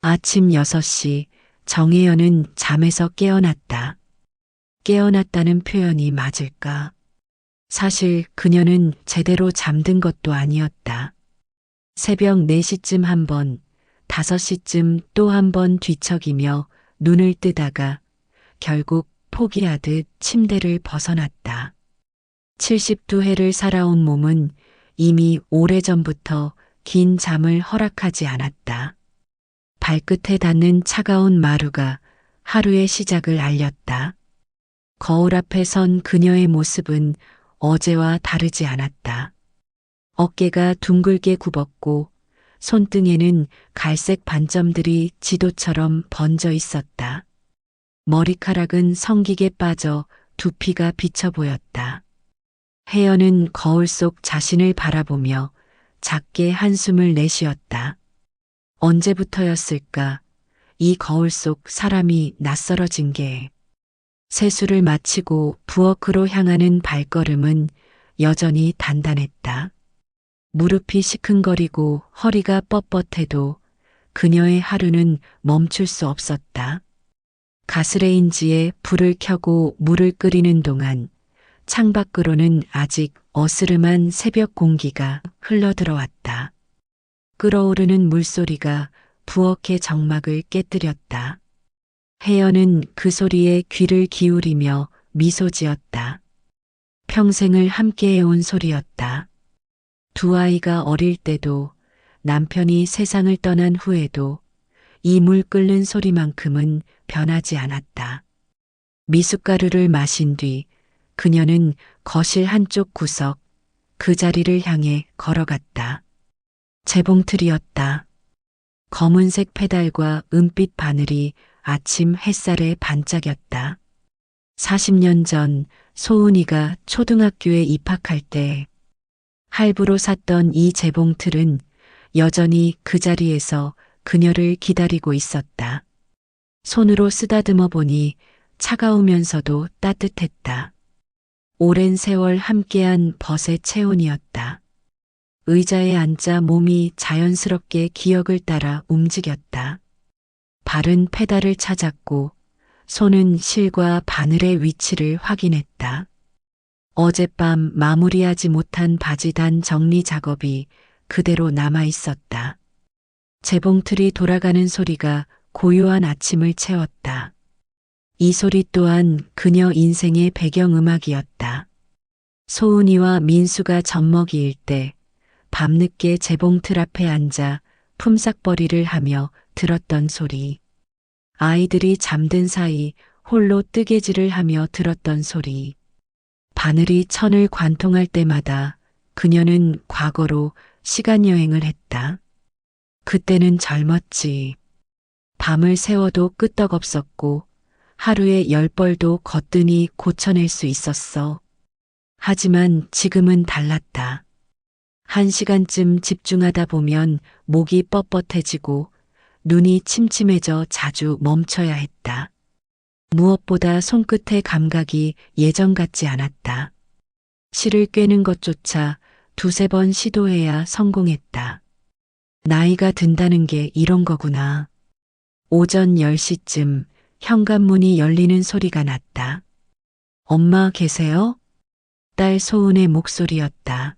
아침 6시 정혜연은 잠에서 깨어났다. 깨어났다는 표현이 맞을까? 사실 그녀는 제대로 잠든 것도 아니었다. 새벽 4시쯤 한 번, 5시쯤 또 한 번 뒤척이며 눈을 뜨다가 결국 포기하듯 침대를 벗어났다. 72회를 살아온 몸은 이미 오래전부터 긴 잠을 허락하지 않았다. 발끝에 닿는 차가운 마루가 하루의 시작을 알렸다. 거울 앞에 선 그녀의 모습은 어제와 다르지 않았다. 어깨가 둥글게 굽었고 손등에는 갈색 반점들이 지도처럼 번져 있었다. 머리카락은 성기게 빠져 두피가 비쳐 보였다. 혜연은 거울 속 자신을 바라보며 작게 한숨을 내쉬었다. 언제부터였을까? 이 거울 속 사람이 낯설어진 게. 세수를 마치고 부엌으로 향하는 발걸음은 여전히 단단했다. 무릎이 시큰거리고 허리가 뻣뻣해도 그녀의 하루는 멈출 수 없었다. 가스레인지에 불을 켜고 물을 끓이는 동안 창밖으로는 아직 어스름한 새벽 공기가 흘러들어왔다. 끓어오르는 물소리가 부엌의 정막을 깨뜨렸다. 혜연은 그 소리에 귀를 기울이며 미소 지었다. 평생을 함께해온 소리였다. 두 아이가 어릴 때도 남편이 세상을 떠난 후에도 이 물 끓는 소리만큼은 변하지 않았다. 미숫가루를 마신 뒤 그녀는 거실 한쪽 구석 그 자리를 향해 걸어갔다. 재봉틀이었다. 검은색 페달과 은빛 바늘이 아침 햇살에 반짝였다. 40년 전 소은이가 초등학교에 입학할 때 할부로 샀던 이 재봉틀은 여전히 그 자리에서 그녀를 기다리고 있었다. 손으로 쓰다듬어 보니 차가우면서도 따뜻했다. 오랜 세월 함께한 벗의 체온이었다. 의자에 앉아 몸이 자연스럽게 기억을 따라 움직였다. 발은 페달을 찾았고 손은 실과 바늘의 위치를 확인했다. 어젯밤 마무리하지 못한 바지단 정리 작업이 그대로 남아 있었다. 재봉틀이 돌아가는 소리가 고요한 아침을 채웠다. 이 소리 또한 그녀 인생의 배경음악이었다. 소은이와 민수가 젖먹이일 때 밤늦게 재봉틀 앞에 앉아 품삯벌이를 하며 들었던 소리. 아이들이 잠든 사이 홀로 뜨개질을 하며 들었던 소리. 바늘이 천을 관통할 때마다 그녀는 과거로 시간여행을 했다. 그때는 젊었지. 밤을 새워도 끄떡없었고 하루에 10벌도 거뜬히 고쳐낼 수 있었어. 하지만 지금은 달랐다. 1시간쯤 집중하다 보면 목이 뻣뻣해지고 눈이 침침해져 자주 멈춰야 했다. 무엇보다 손끝의 감각이 예전 같지 않았다. 실을 꿰는 것조차 2~3번 시도해야 성공했다. 나이가 든다는 게 이런 거구나. 오전 10시쯤 현관문이 열리는 소리가 났다. 엄마 계세요? 딸 소은의 목소리였다.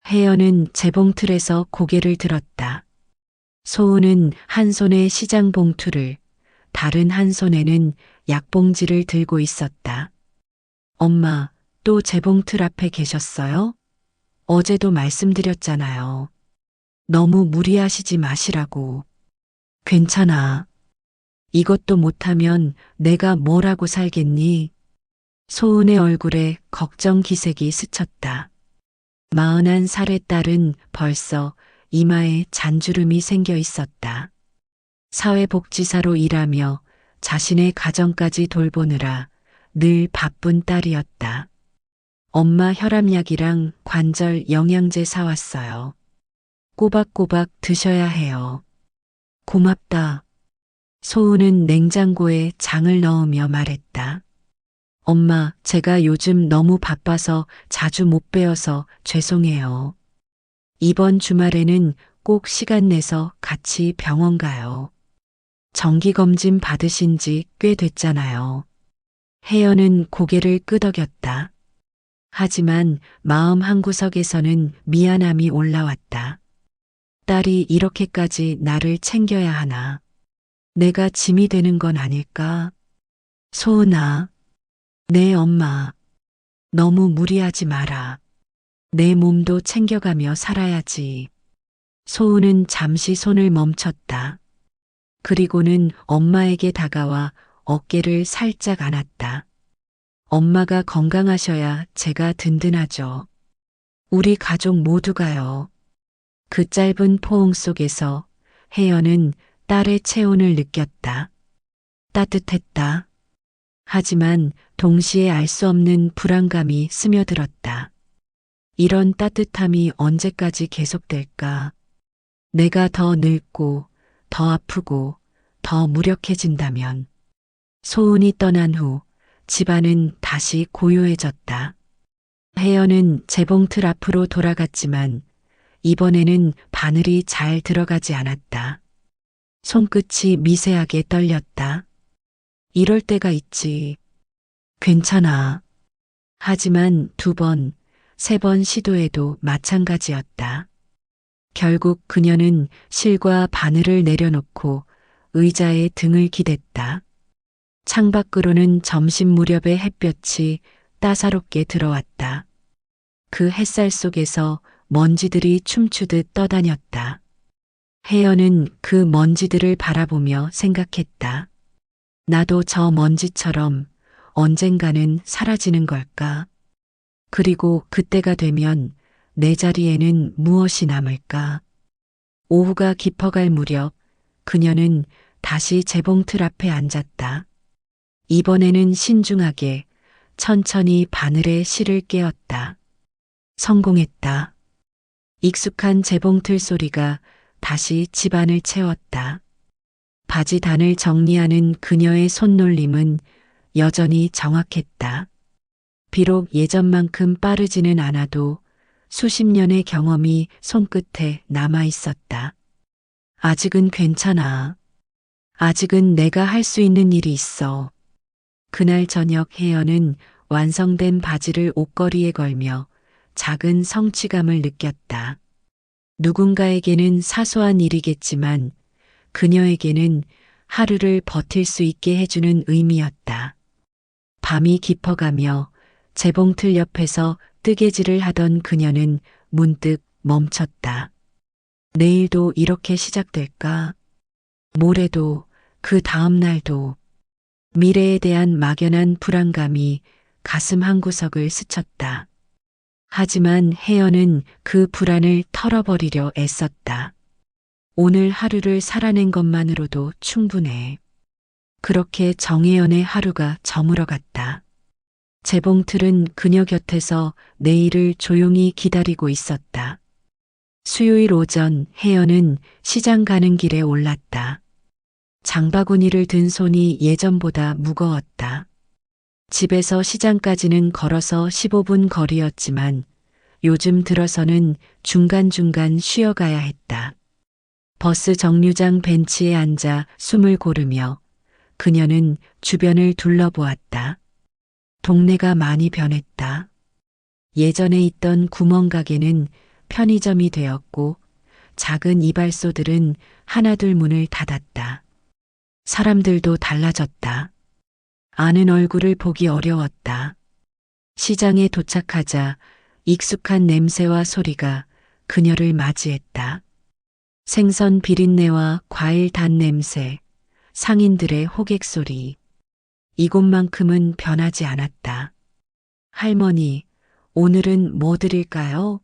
혜연은 재봉틀에서 고개를 들었다. 소은은 한 손에 시장 봉투를, 다른 한 손에는 약봉지를 들고 있었다. 엄마, 또 재봉틀 앞에 계셨어요? 어제도 말씀드렸잖아요. 너무 무리하시지 마시라고. 괜찮아. 이것도 못하면 내가 뭘 하고 살겠니? 소은의 얼굴에 걱정 기색이 스쳤다. 41살의 딸은 벌써 이마에 잔주름이 생겨 있었다. 사회복지사로 일하며 자신의 가정까지 돌보느라 늘 바쁜 딸이었다. 엄마 혈압약이랑 관절 영양제 사왔어요. 꼬박꼬박 드셔야 해요. 고맙다. 소은은 냉장고에 장을 넣으며 말했다. 엄마, 제가 요즘 너무 바빠서 자주 못 뵈어서 죄송해요. 이번 주말에는 꼭 시간 내서 같이 병원 가요. 정기검진 받으신 지 꽤 됐잖아요. 혜연은 고개를 끄덕였다. 하지만 마음 한구석에서는 미안함이 올라왔다. 딸이 이렇게까지 나를 챙겨야 하나. 내가 짐이 되는 건 아닐까? 소은아, 내 엄마, 너무 무리하지 마라. 내 몸도 챙겨가며 살아야지. 소은은 잠시 손을 멈췄다. 그리고는 엄마에게 다가와 어깨를 살짝 안았다. 엄마가 건강하셔야 제가 든든하죠. 우리 가족 모두가요. 그 짧은 포옹 속에서 혜연은 딸의 체온을 느꼈다. 따뜻했다. 하지만 동시에 알 수 없는 불안감이 스며들었다. 이런 따뜻함이 언제까지 계속될까? 내가 더 늙고, 더 아프고, 더 무력해진다면. 소은이 떠난 후 집안은 다시 고요해졌다. 혜연은 재봉틀 앞으로 돌아갔지만 이번에는 바늘이 잘 들어가지 않았다. 손끝이 미세하게 떨렸다. 이럴 때가 있지. 괜찮아. 하지만 2번, 3번 시도해도 마찬가지였다. 결국 그녀는 실과 바늘을 내려놓고 의자에 등을 기댔다. 창밖으로는 점심 무렵의 햇볕이 따사롭게 들어왔다. 그 햇살 속에서 먼지들이 춤추듯 떠다녔다. 혜연은 그 먼지들을 바라보며 생각했다. 나도 저 먼지처럼 언젠가는 사라지는 걸까? 그리고 그때가 되면 내 자리에는 무엇이 남을까? 오후가 깊어갈 무렵 그녀는 다시 재봉틀 앞에 앉았다. 이번에는 신중하게 천천히 바늘에 실을 깨었다. 성공했다. 익숙한 재봉틀 소리가 다시 집안을 채웠다. 바지 단을 정리하는 그녀의 손놀림은 여전히 정확했다. 비록 예전만큼 빠르지는 않아도 수십 년의 경험이 손끝에 남아 있었다. 아직은 괜찮아. 아직은 내가 할 수 있는 일이 있어. 그날 저녁 혜연은 완성된 바지를 옷걸이에 걸며 작은 성취감을 느꼈다. 누군가에게는 사소한 일이겠지만 그녀에게는 하루를 버틸 수 있게 해주는 의미였다. 밤이 깊어가며 재봉틀 옆에서 뜨개질을 하던 그녀는 문득 멈췄다. 내일도 이렇게 시작될까? 모레도, 그 다음 날도. 미래에 대한 막연한 불안감이 가슴 한구석을 스쳤다. 하지만 혜연은 그 불안을 털어버리려 애썼다. 오늘 하루를 살아낸 것만으로도 충분해. 그렇게 정혜연의 하루가 저물어갔다. 재봉틀은 그녀 곁에서 내일을 조용히 기다리고 있었다. 수요일 오전 혜연은 시장 가는 길에 올랐다. 장바구니를 든 손이 예전보다 무거웠다. 집에서 시장까지는 걸어서 15분 거리였지만 요즘 들어서는 중간중간 쉬어가야 했다. 버스 정류장 벤치에 앉아 숨을 고르며 그녀는 주변을 둘러보았다. 동네가 많이 변했다. 예전에 있던 구멍가게는 편의점이 되었고 작은 이발소들은 하나둘 문을 닫았다. 사람들도 달라졌다. 아는 얼굴을 보기 어려웠다. 시장에 도착하자 익숙한 냄새와 소리가 그녀를 맞이했다. 생선 비린내와 과일 단 냄새, 상인들의 호객 소리. 이곳만큼은 변하지 않았다. 할머니, 오늘은 뭐 드릴까요?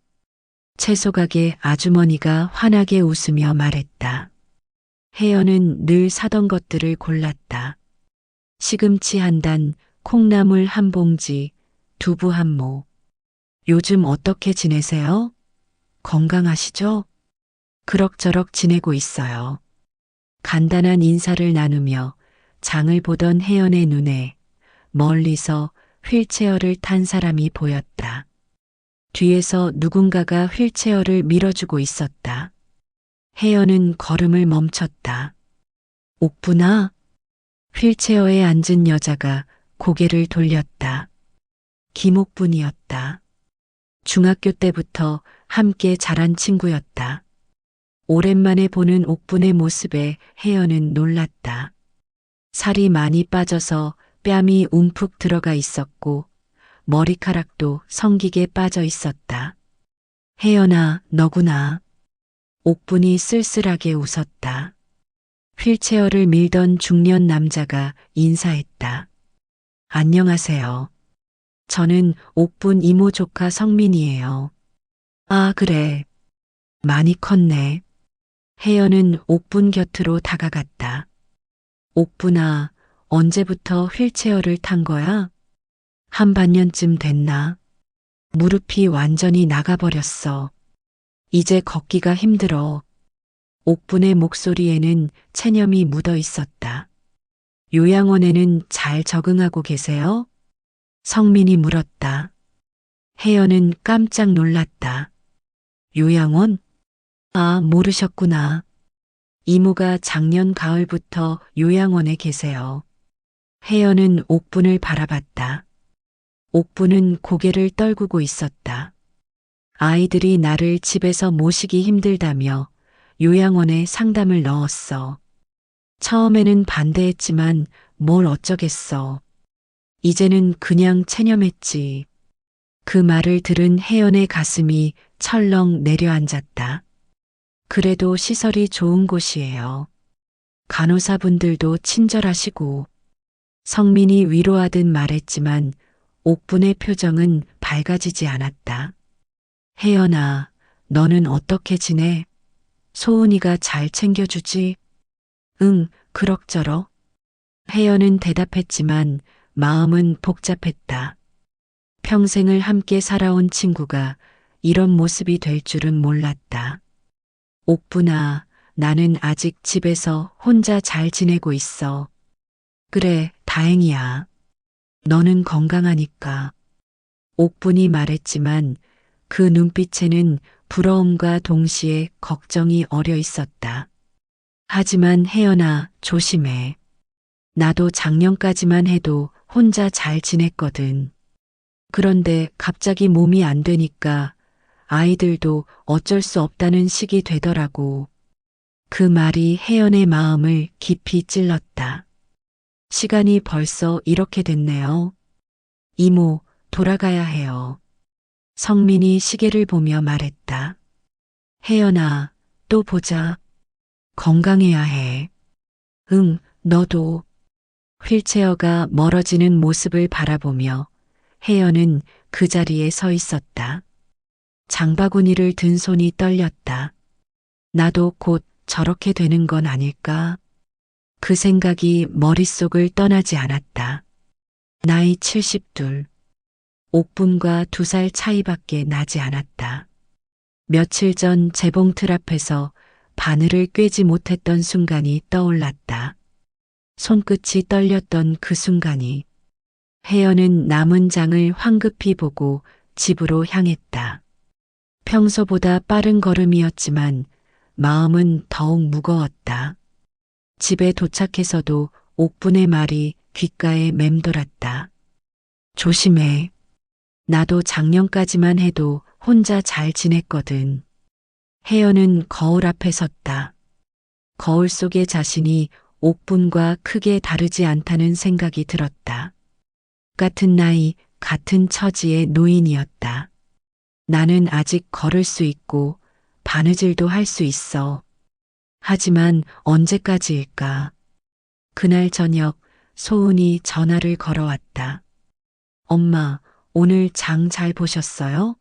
채소가게 아주머니가 환하게 웃으며 말했다. 혜연은 늘 사던 것들을 골랐다. 시금치 한 단, 콩나물 한 봉지, 두부 한 모. 요즘 어떻게 지내세요? 건강하시죠? 그럭저럭 지내고 있어요. 간단한 인사를 나누며 장을 보던 혜연의 눈에 멀리서 휠체어를 탄 사람이 보였다. 뒤에서 누군가가 휠체어를 밀어주고 있었다. 혜연은 걸음을 멈췄다. 옥분아? 휠체어에 앉은 여자가 고개를 돌렸다. 김옥분이었다. 중학교 때부터 함께 자란 친구였다. 오랜만에 보는 옥분의 모습에 혜연은 놀랐다. 살이 많이 빠져서 뺨이 움푹 들어가 있었고 머리카락도 성기게 빠져 있었다. 혜연아, 너구나. 옥분이 쓸쓸하게 웃었다. 휠체어를 밀던 중년 남자가 인사했다. 안녕하세요. 저는 옥분 이모 조카 성민이에요. 아, 그래. 많이 컸네. 혜연은 옥분 곁으로 다가갔다. 옥분아, 언제부터 휠체어를 탄 거야? 한 반년쯤 됐나? 무릎이 완전히 나가버렸어. 이제 걷기가 힘들어. 옥분의 목소리에는 체념이 묻어 있었다. 요양원에는 잘 적응하고 계세요? 성민이 물었다. 혜연은 깜짝 놀랐다. 요양원? 아, 모르셨구나. 이모가 작년 가을부터 요양원에 계세요. 혜연은 옥분을 바라봤다. 옥분은 고개를 떨구고 있었다. 아이들이 나를 집에서 모시기 힘들다며 요양원에 상담을 넣었어. 처음에는 반대했지만 뭘 어쩌겠어. 이제는 그냥 체념했지. 그 말을 들은 혜연의 가슴이 철렁 내려앉았다. 그래도 시설이 좋은 곳이에요. 간호사분들도 친절하시고. 성민이 위로하듯 말했지만 옥분의 표정은 밝아지지 않았다. 혜연아, 너는 어떻게 지내? 소은이가 잘 챙겨주지? 응, 그럭저럭. 혜연은 대답했지만 마음은 복잡했다. 평생을 함께 살아온 친구가 이런 모습이 될 줄은 몰랐다. 옥분아, 나는 아직 집에서 혼자 잘 지내고 있어. 그래, 다행이야. 너는 건강하니까. 옥분이 말했지만 그 눈빛에는 부러움과 동시에 걱정이 어려 있었다. 하지만 혜연아, 조심해. 나도 작년까지만 해도 혼자 잘 지냈거든. 그런데 갑자기 몸이 안 되니까 아이들도 어쩔 수 없다는 식이 되더라고. 그 말이 혜연의 마음을 깊이 찔렀다. 시간이 벌써 이렇게 됐네요. 이모, 돌아가야 해요. 성민이 시계를 보며 말했다. 혜연아, 또 보자. 건강해야 해. 응, 너도. 휠체어가 멀어지는 모습을 바라보며 혜연은 그 자리에 서 있었다. 장바구니를 든 손이 떨렸다. 나도 곧 저렇게 되는 건 아닐까? 그 생각이 머릿속을 떠나지 않았다. 나이 72. 옥분과 2살 차이밖에 나지 않았다. 며칠 전 재봉틀 앞에서 바늘을 꿰지 못했던 순간이 떠올랐다. 손끝이 떨렸던 그 순간이. 혜연은 남은 장을 황급히 보고 집으로 향했다. 평소보다 빠른 걸음이었지만 마음은 더욱 무거웠다. 집에 도착해서도 옥분의 말이 귓가에 맴돌았다. 조심해. 나도 작년까지만 해도 혼자 잘 지냈거든. 혜연은 거울 앞에 섰다. 거울 속의 자신이 옥분과 크게 다르지 않다는 생각이 들었다. 같은 나이, 같은 처지의 노인이었다. 나는 아직 걸을 수 있고 바느질도 할 수 있어. 하지만 언제까지일까? 그날 저녁 소은이 전화를 걸어왔다. 엄마, 오늘 장 잘 보셨어요?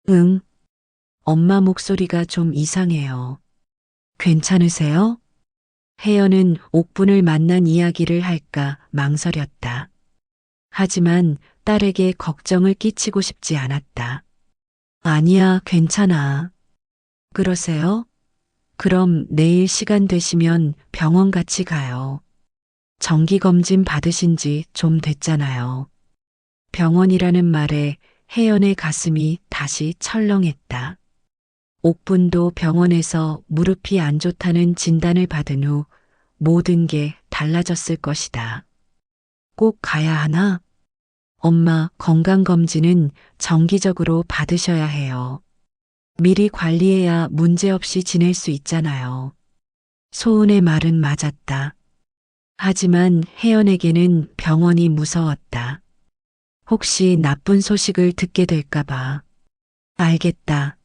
응. 엄마 목소리가 좀 이상해요. 괜찮으세요? 혜연은 옥분을 만난 이야기를 할까 망설였다. 하지만 딸에게 걱정을 끼치고 싶지 않았다. 아니야, 괜찮아. 그러세요? 그럼 내일 시간 되시면 병원 같이 가요. 정기검진 받으신 지 좀 됐잖아요. 병원이라는 말에 혜연의 가슴이 다시 철렁했다. 옥분도 병원에서 무릎이 안 좋다는 진단을 받은 후 모든 게 달라졌을 것이다. 꼭 가야 하나? 엄마, 건강검진은 정기적으로 받으셔야 해요. 미리 관리해야 문제없이 지낼 수 있잖아요. 소은의 말은 맞았다. 하지만 혜연에게는 병원이 무서웠다. 혹시 나쁜 소식을 듣게 될까봐. 알겠다.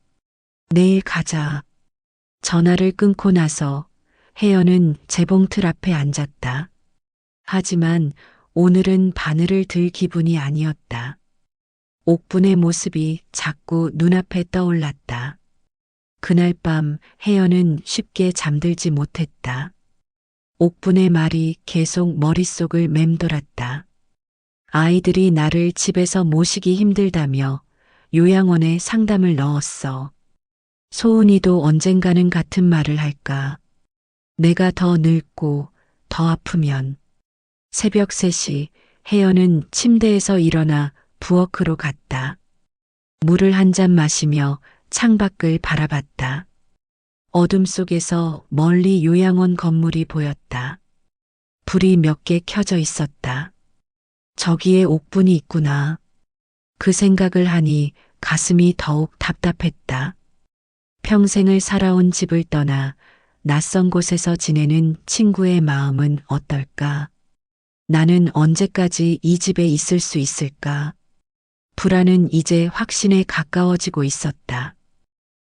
내일 가자. 전화를 끊고 나서 혜연은 재봉틀 앞에 앉았다. 하지만 오늘은 바늘을 들 기분이 아니었다. 옥분의 모습이 자꾸 눈앞에 떠올랐다. 그날 밤 혜연은 쉽게 잠들지 못했다. 옥분의 말이 계속 머릿속을 맴돌았다. 아이들이 나를 집에서 모시기 힘들다며 요양원에 상담을 넣었어. 소은이도 언젠가는 같은 말을 할까. 내가 더 늙고 더 아프면. 새벽 3시 혜연은 침대에서 일어나 부엌으로 갔다. 물을 한 잔 마시며 창밖을 바라봤다. 어둠 속에서 멀리 요양원 건물이 보였다. 불이 몇 개 켜져 있었다. 저기에 옥분이 있구나. 그 생각을 하니 가슴이 더욱 답답했다. 평생을 살아온 집을 떠나 낯선 곳에서 지내는 친구의 마음은 어떨까? 나는 언제까지 이 집에 있을 수 있을까? 불안은 이제 확신에 가까워지고 있었다.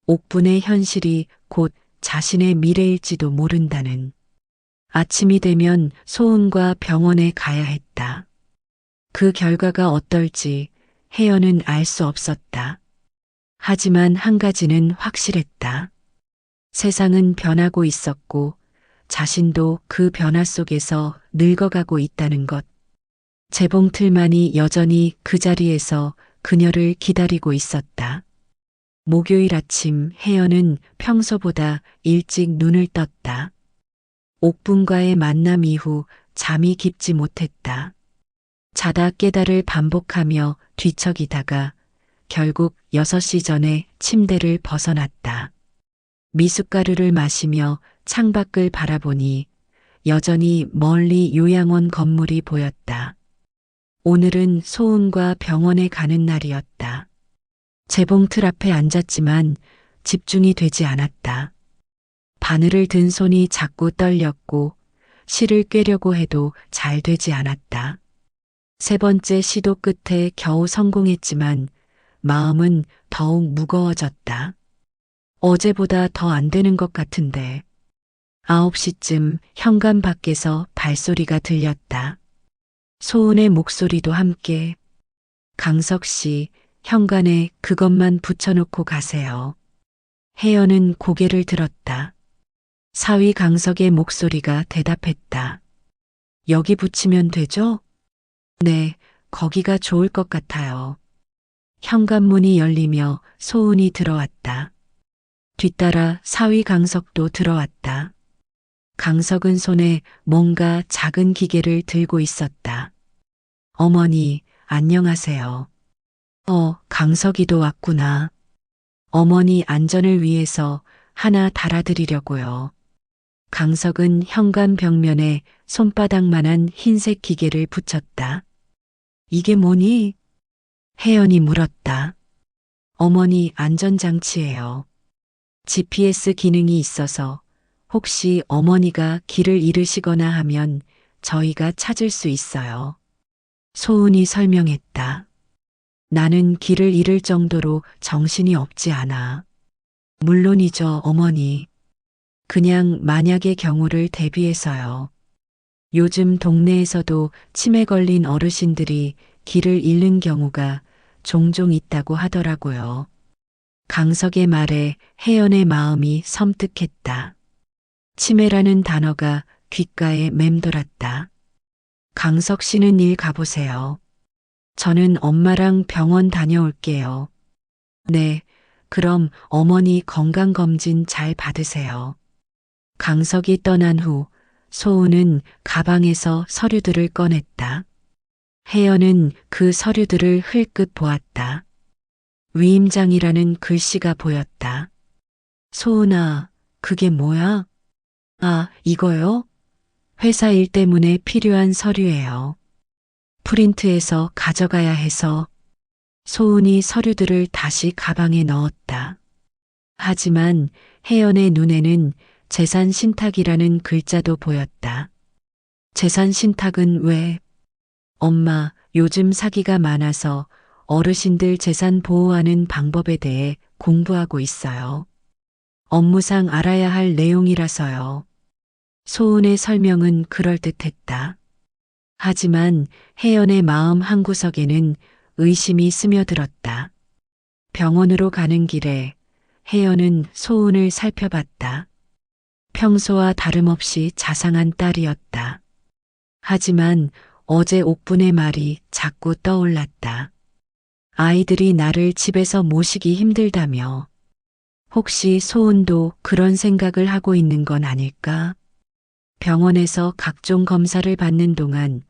옥분의 현실이 곧 자신의 미래일지도 모른다는. 아침이 되면 소은과 병원에 가야 했다. 그 결과가 어떨지 혜연은 알 수 없었다. 하지만 한 가지는 확실했다. 세상은 변하고 있었고 자신도 그 변화 속에서 늙어가고 있다는 것. 재봉틀만이 여전히 그 자리에서 그녀를 기다리고 있었다. 목요일 아침 혜연은 평소보다 일찍 눈을 떴다. 옥분과의 만남 이후 잠이 깊지 못했다. 자다 깨다를 반복하며 뒤척이다가 결국 6시 전에 침대를 벗어났다. 미숫가루를 마시며 창밖을 바라보니 여전히 멀리 요양원 건물이 보였다. 오늘은 소은과 병원에 가는 날이었다. 재봉틀 앞에 앉았지만 집중이 되지 않았다. 바늘을 든 손이 자꾸 떨렸고 실을 꿰려고 해도 잘 되지 않았다. 3번째 시도 끝에 겨우 성공했지만 마음은 더욱 무거워졌다. 어제보다 더 안 되는 것 같은데. 9시쯤 현관 밖에서 발소리가 들렸다. 소은의 목소리도 함께. 강석 씨, 현관에 그것만 붙여놓고 가세요. 혜연은 고개를 들었다. 사위 강석의 목소리가 대답했다. 여기 붙이면 되죠? 네, 거기가 좋을 것 같아요. 현관문이 열리며 소은이 들어왔다. 뒤따라 사위 강석도 들어왔다. 강석은 손에 뭔가 작은 기계를 들고 있었다. 어머니, 안녕하세요. 강석이도 왔구나. 어머니 안전을 위해서 하나 달아드리려고요. 강석은 현관 벽면에 손바닥만한 흰색 기계를 붙였다. 이게 뭐니? 혜연이 물었다. 어머니 안전장치예요. GPS 기능이 있어서 혹시 어머니가 길을 잃으시거나 하면 저희가 찾을 수 있어요. 소은이 설명했다. 나는 길을 잃을 정도로 정신이 없지 않아. 물론이죠, 어머니. 그냥 만약의 경우를 대비해서요. 요즘 동네에서도 치매 걸린 어르신들이 길을 잃는 경우가 종종 있다고 하더라고요. 강석의 말에 혜연의 마음이 섬뜩했다. 치매라는 단어가 귓가에 맴돌았다. 강석 씨는 일 가보세요. 저는 엄마랑 병원 다녀올게요. 네, 그럼 어머니 건강검진 잘 받으세요. 강석이 떠난 후 소은은 가방에서 서류들을 꺼냈다. 혜연은 그 서류들을 흘끗 보았다. 위임장이라는 글씨가 보였다. 소은아, 그게 뭐야? 아, 이거요? 회사 일 때문에 필요한 서류예요. 프린트해서 가져가야 해서 소은이 서류들을 다시 가방에 넣었다. 하지만 혜연의 눈에는 재산 신탁이라는 글자도 보였다. 재산 신탁은 왜? 엄마, 요즘 사기가 많아서 어르신들 재산 보호하는 방법에 대해 공부하고 있어요. 업무상 알아야 할 내용이라서요. 소은의 설명은 그럴듯했다. 하지만 혜연의 마음 한구석에는 의심이 스며들었다. 병원으로 가는 길에 혜연은 소은을 살펴봤다. 평소와 다름없이 자상한 딸이었다. 하지만 어제 옥분의 말이 자꾸 떠올랐다. 아이들이 나를 집에서 모시기 힘들다며. 혹시 소은도 그런 생각을 하고 있는 건 아닐까? 병원에서 각종 검사를 받는 동안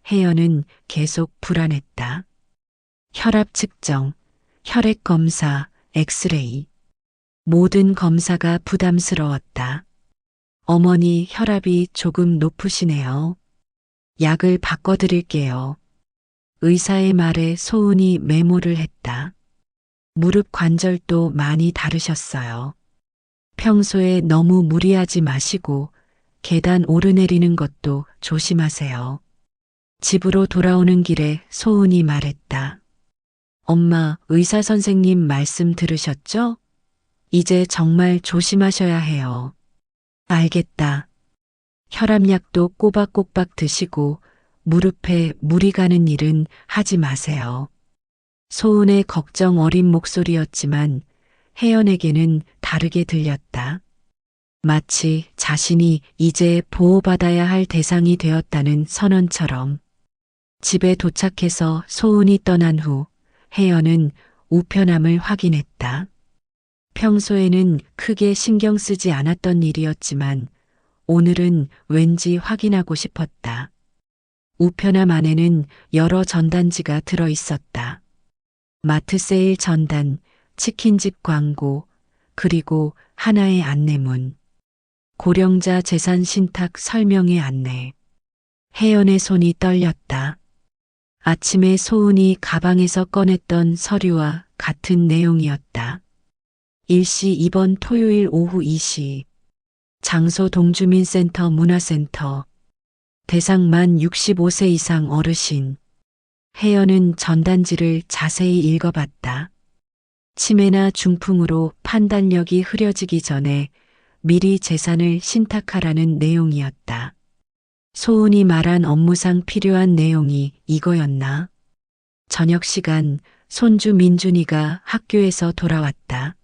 혜연은 계속 불안했다. 혈압 측정, 혈액 검사, 엑스레이. 모든 검사가 부담스러웠다. 어머니 혈압이 조금 높으시네요. 약을 바꿔드릴게요. 의사의 말에 소은이 메모를 했다. 무릎 관절도 많이 다르셨어요. 평소에 너무 무리하지 마시고 계단 오르내리는 것도 조심하세요. 집으로 돌아오는 길에 소은이 말했다. 엄마, 의사 선생님 말씀 들으셨죠? 이제 정말 조심하셔야 해요. 알겠다. 혈압약도 꼬박꼬박 드시고 무릎에 물이 가는 일은 하지 마세요. 소은의 걱정 어린 목소리였지만 혜연에게는 다르게 들렸다. 마치 자신이 이제 보호받아야 할 대상이 되었다는 선언처럼. 집에 도착해서 소은이 떠난 후 혜연은 우편함을 확인했다. 평소에는 크게 신경 쓰지 않았던 일이었지만 오늘은 왠지 확인하고 싶었다. 우편함 안에는 여러 전단지가 들어 있었다. 마트 세일 전단, 치킨집 광고, 그리고 하나의 안내문. 고령자 재산 신탁 설명의 안내. 혜연의 손이 떨렸다. 아침에 소은이 가방에서 꺼냈던 서류와 같은 내용이었다. 일시 이번 토요일 오후 2시. 장소 동주민센터 문화센터. 대상 만 65세 이상 어르신. 혜연은 전단지를 자세히 읽어봤다. 치매나 중풍으로 판단력이 흐려지기 전에 미리 재산을 신탁하라는 내용이었다. 소은이 말한 업무상 필요한 내용이 이거였나? 저녁 시간 손주 민준이가 학교에서 돌아왔다.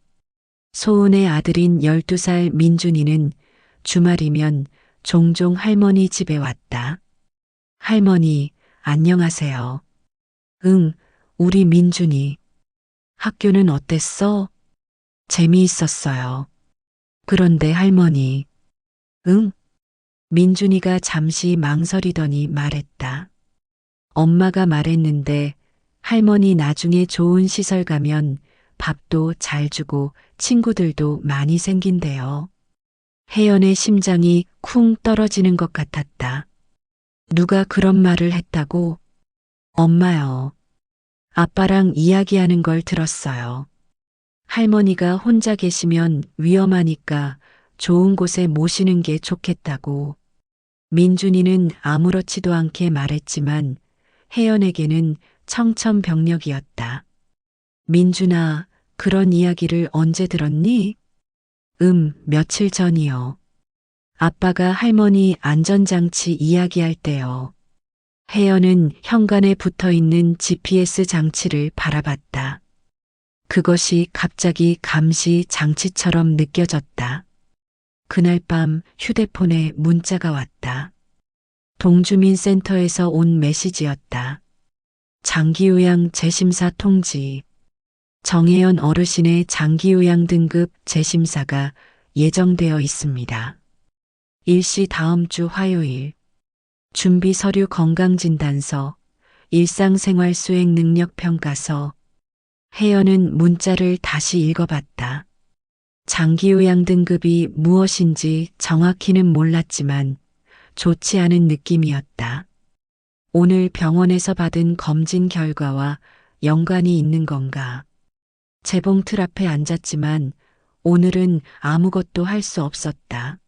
소은의 아들인 12살 민준이는 주말이면 종종 할머니 집에 왔다. 할머니, 안녕하세요. 응, 우리 민준이. 학교는 어땠어? 재미있었어요. 그런데 할머니. 응? 민준이가 잠시 망설이더니 말했다. 엄마가 말했는데 할머니 나중에 좋은 시설 가면 밥도 잘 주고 친구들도 많이 생긴대요. 혜연의 심장이 쿵 떨어지는 것 같았다. 누가 그런 말을 했다고? 엄마요. 아빠랑 이야기하는 걸 들었어요. 할머니가 혼자 계시면 위험하니까 좋은 곳에 모시는 게 좋겠다고. 민준이는 아무렇지도 않게 말했지만 혜연에게는 청천벽력이었다. 민준아, 그런 이야기를 언제 들었니? 며칠 전이요. 아빠가 할머니 안전장치 이야기할 때요. 혜연은 현관에 붙어 있는 GPS 장치를 바라봤다. 그것이 갑자기 감시 장치처럼 느껴졌다. 그날 밤 휴대폰에 문자가 왔다. 동주민센터에서 온 메시지였다. 장기요양 재심사 통지. 정혜연 어르신의 장기요양 등급 재심사가 예정되어 있습니다. 일시 다음 주 화요일. 준비 서류 건강진단서, 일상생활 수행 능력 평가서. 혜연은 문자를 다시 읽어봤다. 장기요양 등급이 무엇인지 정확히는 몰랐지만 좋지 않은 느낌이었다. 오늘 병원에서 받은 검진 결과와 연관이 있는 건가? 재봉틀 앞에 앉았지만 오늘은 아무것도 할 수 없었다.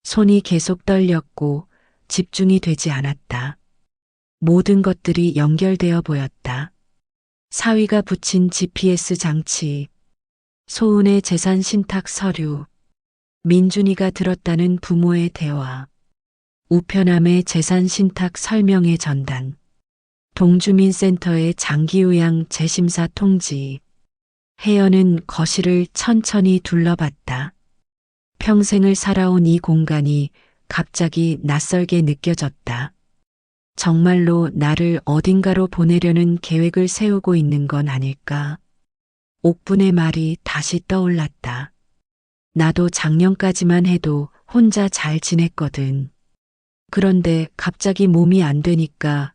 손이 계속 떨렸고 집중이 되지 않았다. 모든 것들이 연결되어 보였다. 사위가 붙인 GPS 장치, 소은의 재산 신탁 서류, 민준이가 들었다는 부모의 대화, 우편함의 재산 신탁 설명의 전단, 동주민센터의 장기요양 재심사 통지. 혜연은 거실을 천천히 둘러봤다. 평생을 살아온 이 공간이 갑자기 낯설게 느껴졌다. 정말로 나를 어딘가로 보내려는 계획을 세우고 있는 건 아닐까? 옥분의 말이 다시 떠올랐다. 나도 작년까지만 해도 혼자 잘 지냈거든. 그런데 갑자기 몸이 안 되니까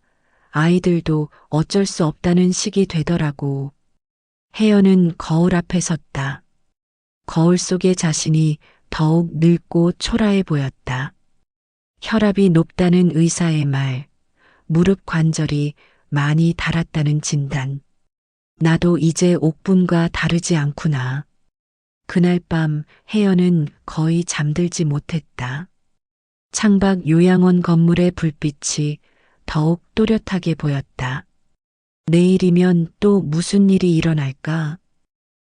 아이들도 어쩔 수 없다는 식이 되더라고. 혜연은 거울 앞에 섰다. 거울 속의 자신이 더욱 늙고 초라해 보였다. 혈압이 높다는 의사의 말, 무릎 관절이 많이 닳았다는 진단. 나도 이제 옥분과 다르지 않구나. 그날 밤 혜연은 거의 잠들지 못했다. 창밖 요양원 건물의 불빛이 더욱 또렷하게 보였다. 내일이면 또 무슨 일이 일어날까?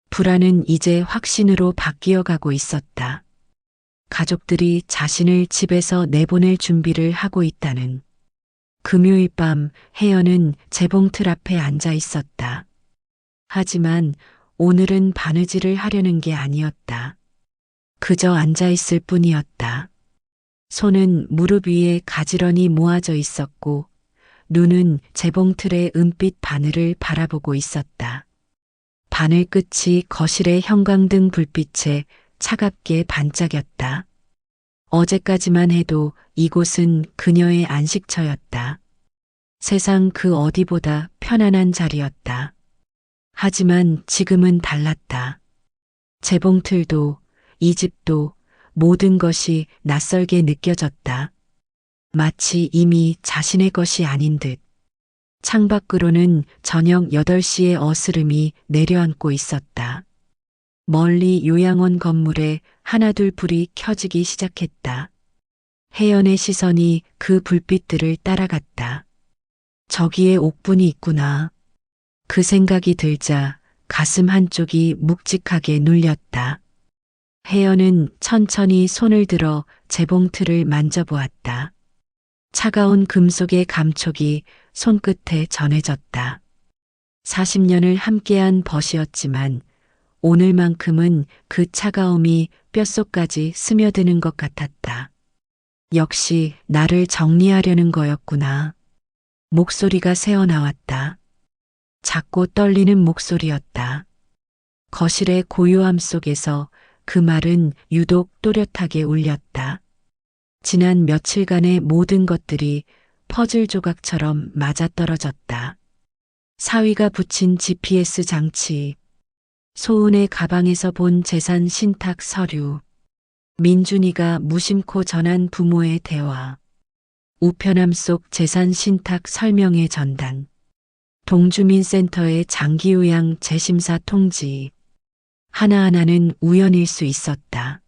불안은 이제 확신으로 바뀌어 가고 있었다. 가족들이 자신을 집에서 내보낼 준비를 하고 있다는. 금요일 밤 혜연은 재봉틀 앞에 앉아 있었다. 하지만 오늘은 바느질을 하려는 게 아니었다. 그저 앉아 있을 뿐이었다. 손은 무릎 위에 가지런히 모아져 있었고 눈은 재봉틀의 은빛 바늘을 바라보고 있었다. 바늘 끝이 거실의 형광등 불빛에 차갑게 반짝였다. 어제까지만 해도 이곳은 그녀의 안식처였다. 세상 그 어디보다 편안한 자리였다. 하지만 지금은 달랐다. 재봉틀도 이 집도 모든 것이 낯설게 느껴졌다. 마치 이미 자신의 것이 아닌 듯. 창밖으로는 저녁 8시의 어스름이 내려앉고 있었다. 멀리 요양원 건물에 하나둘 불이 켜지기 시작했다. 혜연의 시선이 그 불빛들을 따라갔다. 저기에 옥분이 있구나. 그 생각이 들자 가슴 한쪽이 묵직하게 눌렸다. 혜연은 천천히 손을 들어 재봉틀을 만져보았다. 차가운 금속의 감촉이 손끝에 전해졌다. 40년을 함께한 벗이었지만 오늘만큼은 그 차가움이 뼛속까지 스며드는 것 같았다. 역시 나를 정리하려는 거였구나. 목소리가 새어나왔다. 작고 떨리는 목소리였다. 거실의 고요함 속에서 그 말은 유독 또렷하게 울렸다. 지난 며칠간의 모든 것들이 퍼즐 조각처럼 맞아떨어졌다. 사위가 붙인 GPS 장치, 소은의 가방에서 본 재산 신탁 서류, 민준이가 무심코 전한 부모의 대화, 우편함 속 재산 신탁 설명의 전단, 동주민센터의 장기요양 재심사 통지. 하나하나는 우연일 수 있었다.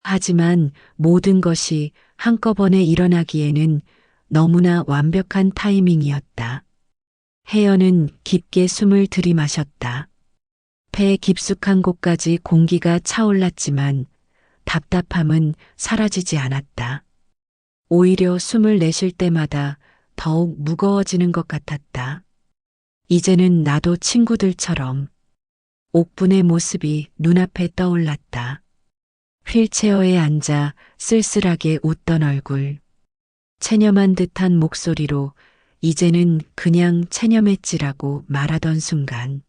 하지만 모든 것이 한꺼번에 일어나기에는 너무나 완벽한 타이밍이었다. 혜연은 깊게 숨을 들이마셨다. 폐 깊숙한 곳까지 공기가 차올랐지만 답답함은 사라지지 않았다. 오히려 숨을 내쉴 때마다 더욱 무거워지는 것 같았다. 이제는 나도 친구들처럼. 옥분의 모습이 눈앞에 떠올랐다. 휠체어에 앉아 쓸쓸하게 웃던 얼굴. 체념한 듯한 목소리로 이제는 그냥 체념했지라고 말하던 순간.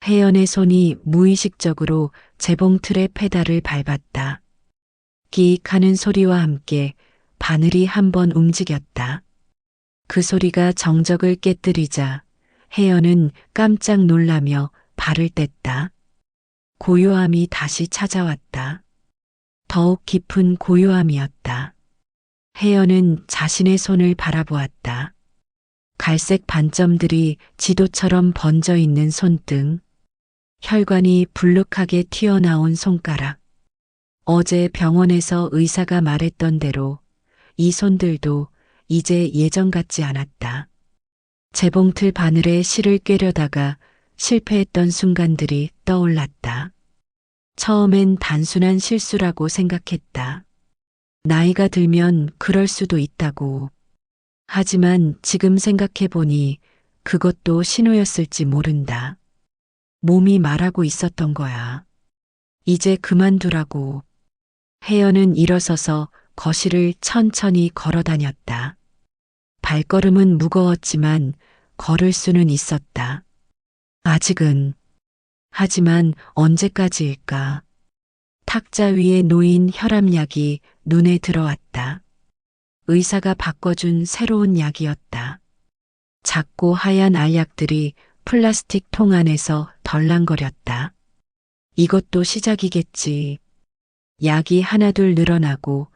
혜연의 손이 무의식적으로 재봉틀의 페달을 밟았다. 끼익 하는 소리와 함께 바늘이 한번 움직였다. 그 소리가 정적을 깨뜨리자 혜연은 깜짝 놀라며 발을 뗐다. 고요함이 다시 찾아왔다. 더욱 깊은 고요함이었다. 혜연은 자신의 손을 바라보았다. 갈색 반점들이 지도처럼 번져 있는 손등, 혈관이 불룩하게 튀어나온 손가락. 어제 병원에서 의사가 말했던 대로 이 손들도 이제 예전 같지 않았다. 재봉틀 바늘에 실을 꿰려다가 실패했던 순간들이 떠올랐다. 처음엔 단순한 실수라고 생각했다. 나이가 들면 그럴 수도 있다고. 하지만 지금 생각해보니 그것도 신호였을지 모른다. 몸이 말하고 있었던 거야. 이제 그만두라고. 혜연은 일어서서 거실을 천천히 걸어 다녔다. 발걸음은 무거웠지만 걸을 수는 있었다. 아직은. 하지만 언제까지일까? 탁자 위에 놓인 혈압약이 눈에 들어왔다. 의사가 바꿔준 새로운 약이었다. 작고 하얀 알약들이 플라스틱 통 안에서 덜랑거렸다. 이것도 시작이겠지. 약이 하나둘 늘어나고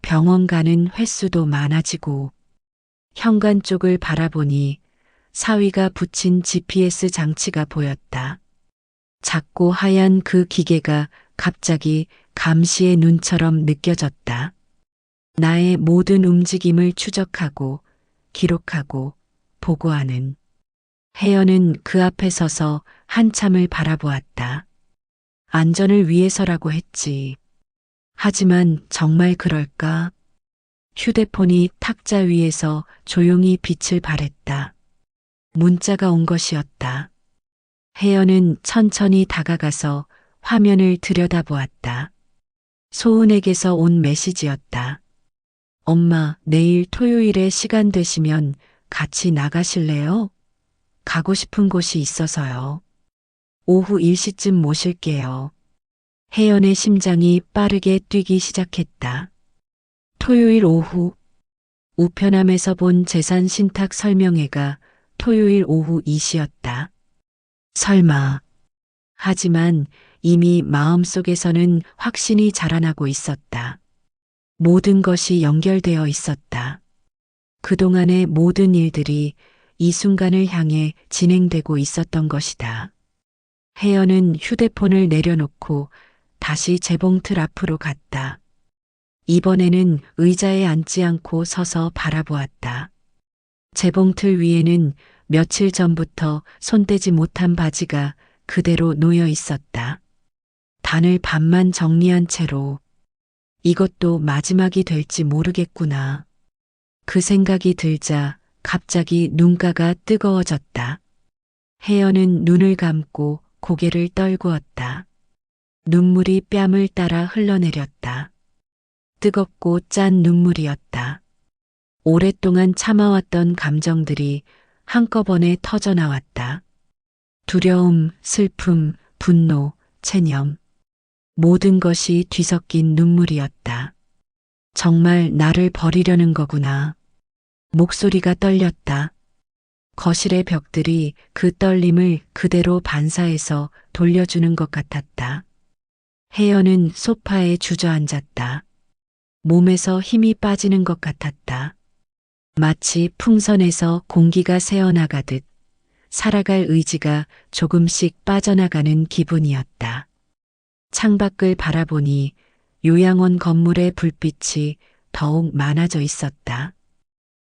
병원 가는 횟수도 많아지고 현관 쪽을 바라보니 사위가 붙인 GPS 장치가 보였다. 작고 하얀 그 기계가 갑자기 감시의 눈처럼 느껴졌다. 나의 모든 움직임을 추적하고 기록하고 보고하는. 혜연은 그 앞에 서서 한참을 바라보았다. 안전을 위해서라고 했지. 하지만 정말 그럴까? 휴대폰이 탁자 위에서 조용히 빛을 발했다. 문자가 온 것이었다. 혜연은 천천히 다가가서 화면을 들여다보았다. 소은에게서 온 메시지였다. 엄마, 내일 토요일에 시간 되시면 같이 나가실래요? 가고 싶은 곳이 있어서요. 오후 1시쯤 모실게요. 혜연의 심장이 빠르게 뛰기 시작했다. 토요일 오후, 우편함에서 본 재산 신탁 설명회가 토요일 오후 2시였다. 설마. 하지만 이미 마음속에서는 확신이 자라나고 있었다. 모든 것이 연결되어 있었다. 그동안의 모든 일들이 이 순간을 향해 진행되고 있었던 것이다. 혜연은 휴대폰을 내려놓고 다시 재봉틀 앞으로 갔다. 이번에는 의자에 앉지 않고 서서 바라보았다. 재봉틀 위에는 며칠 전부터 손대지 못한 바지가 그대로 놓여 있었다. 단을 반만 정리한 채로. 이것도 마지막이 될지 모르겠구나. 그 생각이 들자 갑자기 눈가가 뜨거워졌다. 혜연은 눈을 감고 고개를 떨구었다. 눈물이 뺨을 따라 흘러내렸다. 뜨겁고 짠 눈물이었다. 오랫동안 참아왔던 감정들이 한꺼번에 터져나왔다. 두려움, 슬픔, 분노, 체념. 모든 것이 뒤섞인 눈물이었다. 정말 나를 버리려는 거구나. 목소리가 떨렸다. 거실의 벽들이 그 떨림을 그대로 반사해서 돌려주는 것 같았다. 혜연은 소파에 주저앉았다. 몸에서 힘이 빠지는 것 같았다. 마치 풍선에서 공기가 새어나가듯 살아갈 의지가 조금씩 빠져나가는 기분이었다. 창밖을 바라보니 요양원 건물의 불빛이 더욱 많아져 있었다.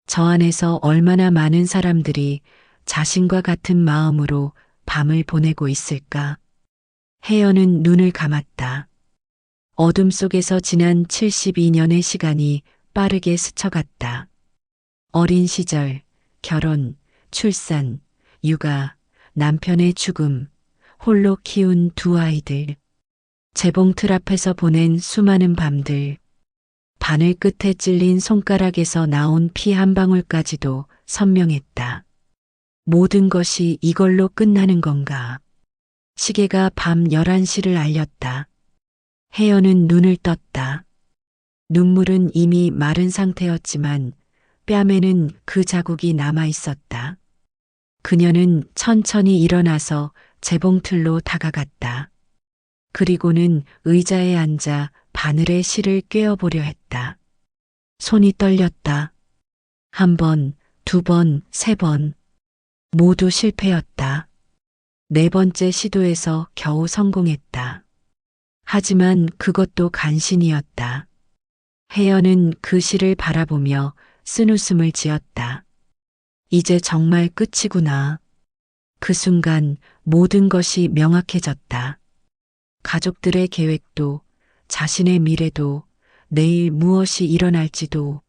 저 안에서 얼마나 많은 사람들이 자신과 같은 마음으로 밤을 보내고 있을까? 혜연은 눈을 감았다. 어둠 속에서 지난 72년의 시간이 빠르게 스쳐갔다. 어린 시절, 결혼, 출산, 육아, 남편의 죽음, 홀로 키운 두 아이들. 재봉틀 앞에서 보낸 수많은 밤들. 바늘 끝에 찔린 손가락에서 나온 피 한 방울까지도 선명했다. 모든 것이 이걸로 끝나는 건가? 시계가 밤 11시를 알렸다. 혜연은 눈을 떴다. 눈물은 이미 마른 상태였지만 뺨에는 그 자국이 남아 있었다. 그녀는 천천히 일어나서 재봉틀로 다가갔다. 그리고는 의자에 앉아 바늘에 실을 꿰어보려 했다. 손이 떨렸다. 한 번, 두 번, 세 번. 모두 실패였다. 네 번째 시도에서 겨우 성공했다. 하지만 그것도 간신이었다. 혜연은 그 시를 바라보며 쓴웃음을 지었다. 이제 정말 끝이구나. 그 순간 모든 것이 명확해졌다. 가족들의 계획도, 자신의 미래도, 내일 무엇이 일어날지도.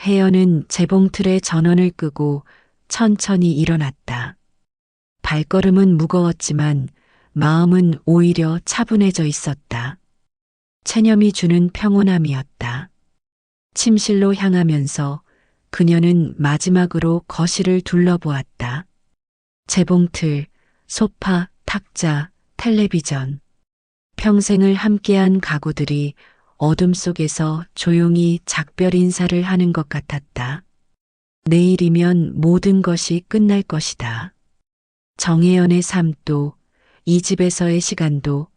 혜연은 재봉틀에 전원을 끄고 천천히 일어났다. 발걸음은 무거웠지만 마음은 오히려 차분해져 있었다. 체념이 주는 평온함이었다. 침실로 향하면서 그녀는 마지막으로 거실을 둘러보았다. 재봉틀, 소파, 탁자, 텔레비전. 평생을 함께한 가구들이 어둠 속에서 조용히 작별 인사를 하는 것 같았다. 내일이면 모든 것이 끝날 것이다. 정혜연의 삶도, 이 집에서의 시간도,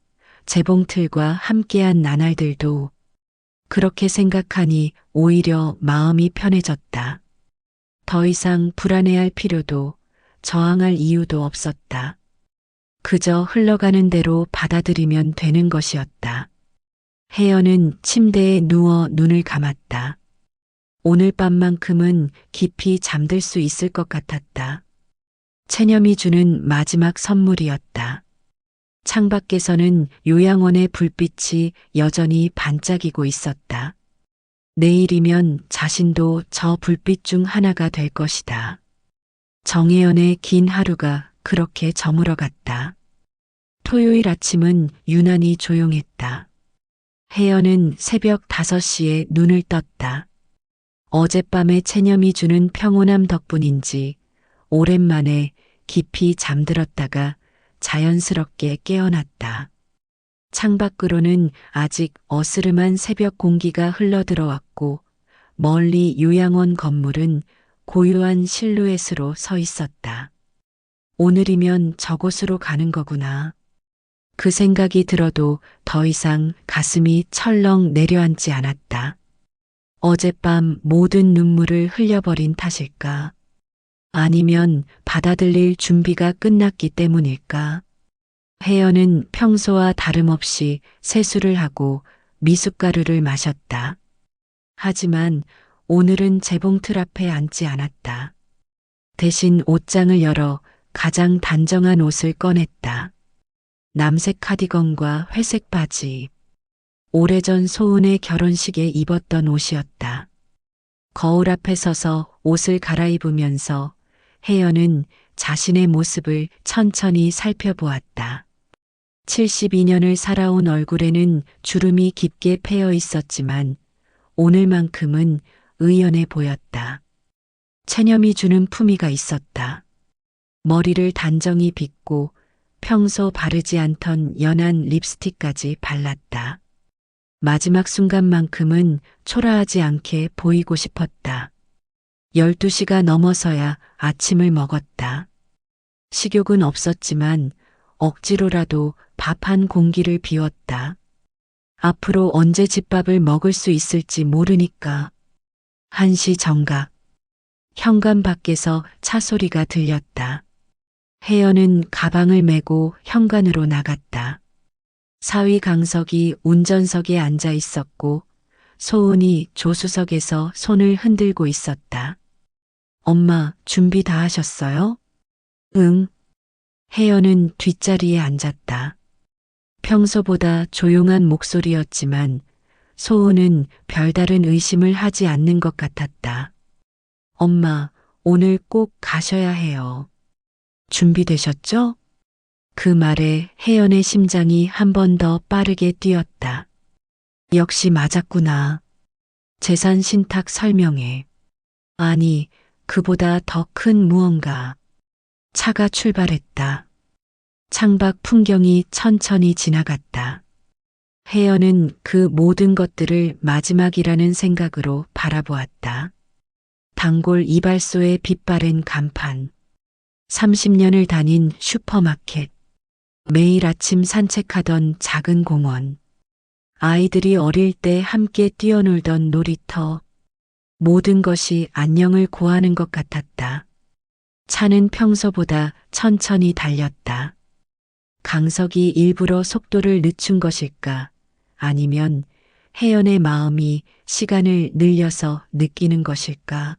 재봉틀과 함께한 나날들도. 그렇게 생각하니 오히려 마음이 편해졌다. 더 이상 불안해할 필요도, 저항할 이유도 없었다. 그저 흘러가는 대로 받아들이면 되는 것이었다. 혜연은 침대에 누워 눈을 감았다. 오늘 밤만큼은 깊이 잠들 수 있을 것 같았다. 체념이 주는 마지막 선물이었다. 창밖에서는 요양원의 불빛이 여전히 반짝이고 있었다. 내일이면 자신도 저 불빛 중 하나가 될 것이다. 정혜연의 긴 하루가 그렇게 저물어갔다. 토요일 아침은 유난히 조용했다. 혜연은 새벽 5시에 눈을 떴다. 어젯밤의 체념이 주는 평온함 덕분인지 오랜만에 깊이 잠들었다가 자연스럽게 깨어났다. 창밖으로는 아직 어스름한 새벽 공기가 흘러들어왔고 멀리 요양원 건물은 고요한 실루엣으로 서 있었다. 오늘이면 저곳으로 가는 거구나. 그 생각이 들어도 더 이상 가슴이 철렁 내려앉지 않았다. 어젯밤 모든 눈물을 흘려버린 탓일까? 아니면 받아들일 준비가 끝났기 때문일까? 혜연은 평소와 다름없이 세수를 하고 미숫가루를 마셨다. 하지만 오늘은 재봉틀 앞에 앉지 않았다. 대신 옷장을 열어 가장 단정한 옷을 꺼냈다. 남색 카디건과 회색 바지. 오래전 소은의 결혼식에 입었던 옷이었다. 거울 앞에 서서 옷을 갈아입으면서 혜연은 자신의 모습을 천천히 살펴보았다. 72년을 살아온 얼굴에는 주름이 깊게 패여 있었지만 오늘만큼은 의연해 보였다. 체념이 주는 품위가 있었다. 머리를 단정히 빗고 평소 바르지 않던 연한 립스틱까지 발랐다. 마지막 순간만큼은 초라하지 않게 보이고 싶었다. 12시가 넘어서야 아침을 먹었다. 식욕은 없었지만 억지로라도 밥 한 공기를 비웠다. 앞으로 언제 집밥을 먹을 수 있을지 모르니까. 1시 정각. 현관 밖에서 차 소리가 들렸다. 혜연은 가방을 메고 현관으로 나갔다. 사위 강석이 운전석에 앉아 있었고 소은이 조수석에서 손을 흔들고 있었다. 엄마, 준비 다 하셨어요? 응. 혜연은 뒷자리에 앉았다. 평소보다 조용한 목소리였지만 소은은 별다른 의심을 하지 않는 것 같았다. 엄마, 오늘 꼭 가셔야 해요. 준비되셨죠? 그 말에 혜연의 심장이 한 번 더 빠르게 뛰었다. 역시 맞았구나. 재산 신탁 설명회. 아니, 그보다 더 큰 무언가. 차가 출발했다. 창밖 풍경이 천천히 지나갔다. 혜연은 그 모든 것들을 마지막이라는 생각으로 바라보았다. 단골 이발소의 빛바랜 간판. 30년을 다닌 슈퍼마켓. 매일 아침 산책하던 작은 공원. 아이들이 어릴 때 함께 뛰어놀던 놀이터. 모든 것이 안녕을 고하는 것 같았다. 차는 평소보다 천천히 달렸다. 강석이 일부러 속도를 늦춘 것일까? 아니면 혜연의 마음이 시간을 늘려서 느끼는 것일까?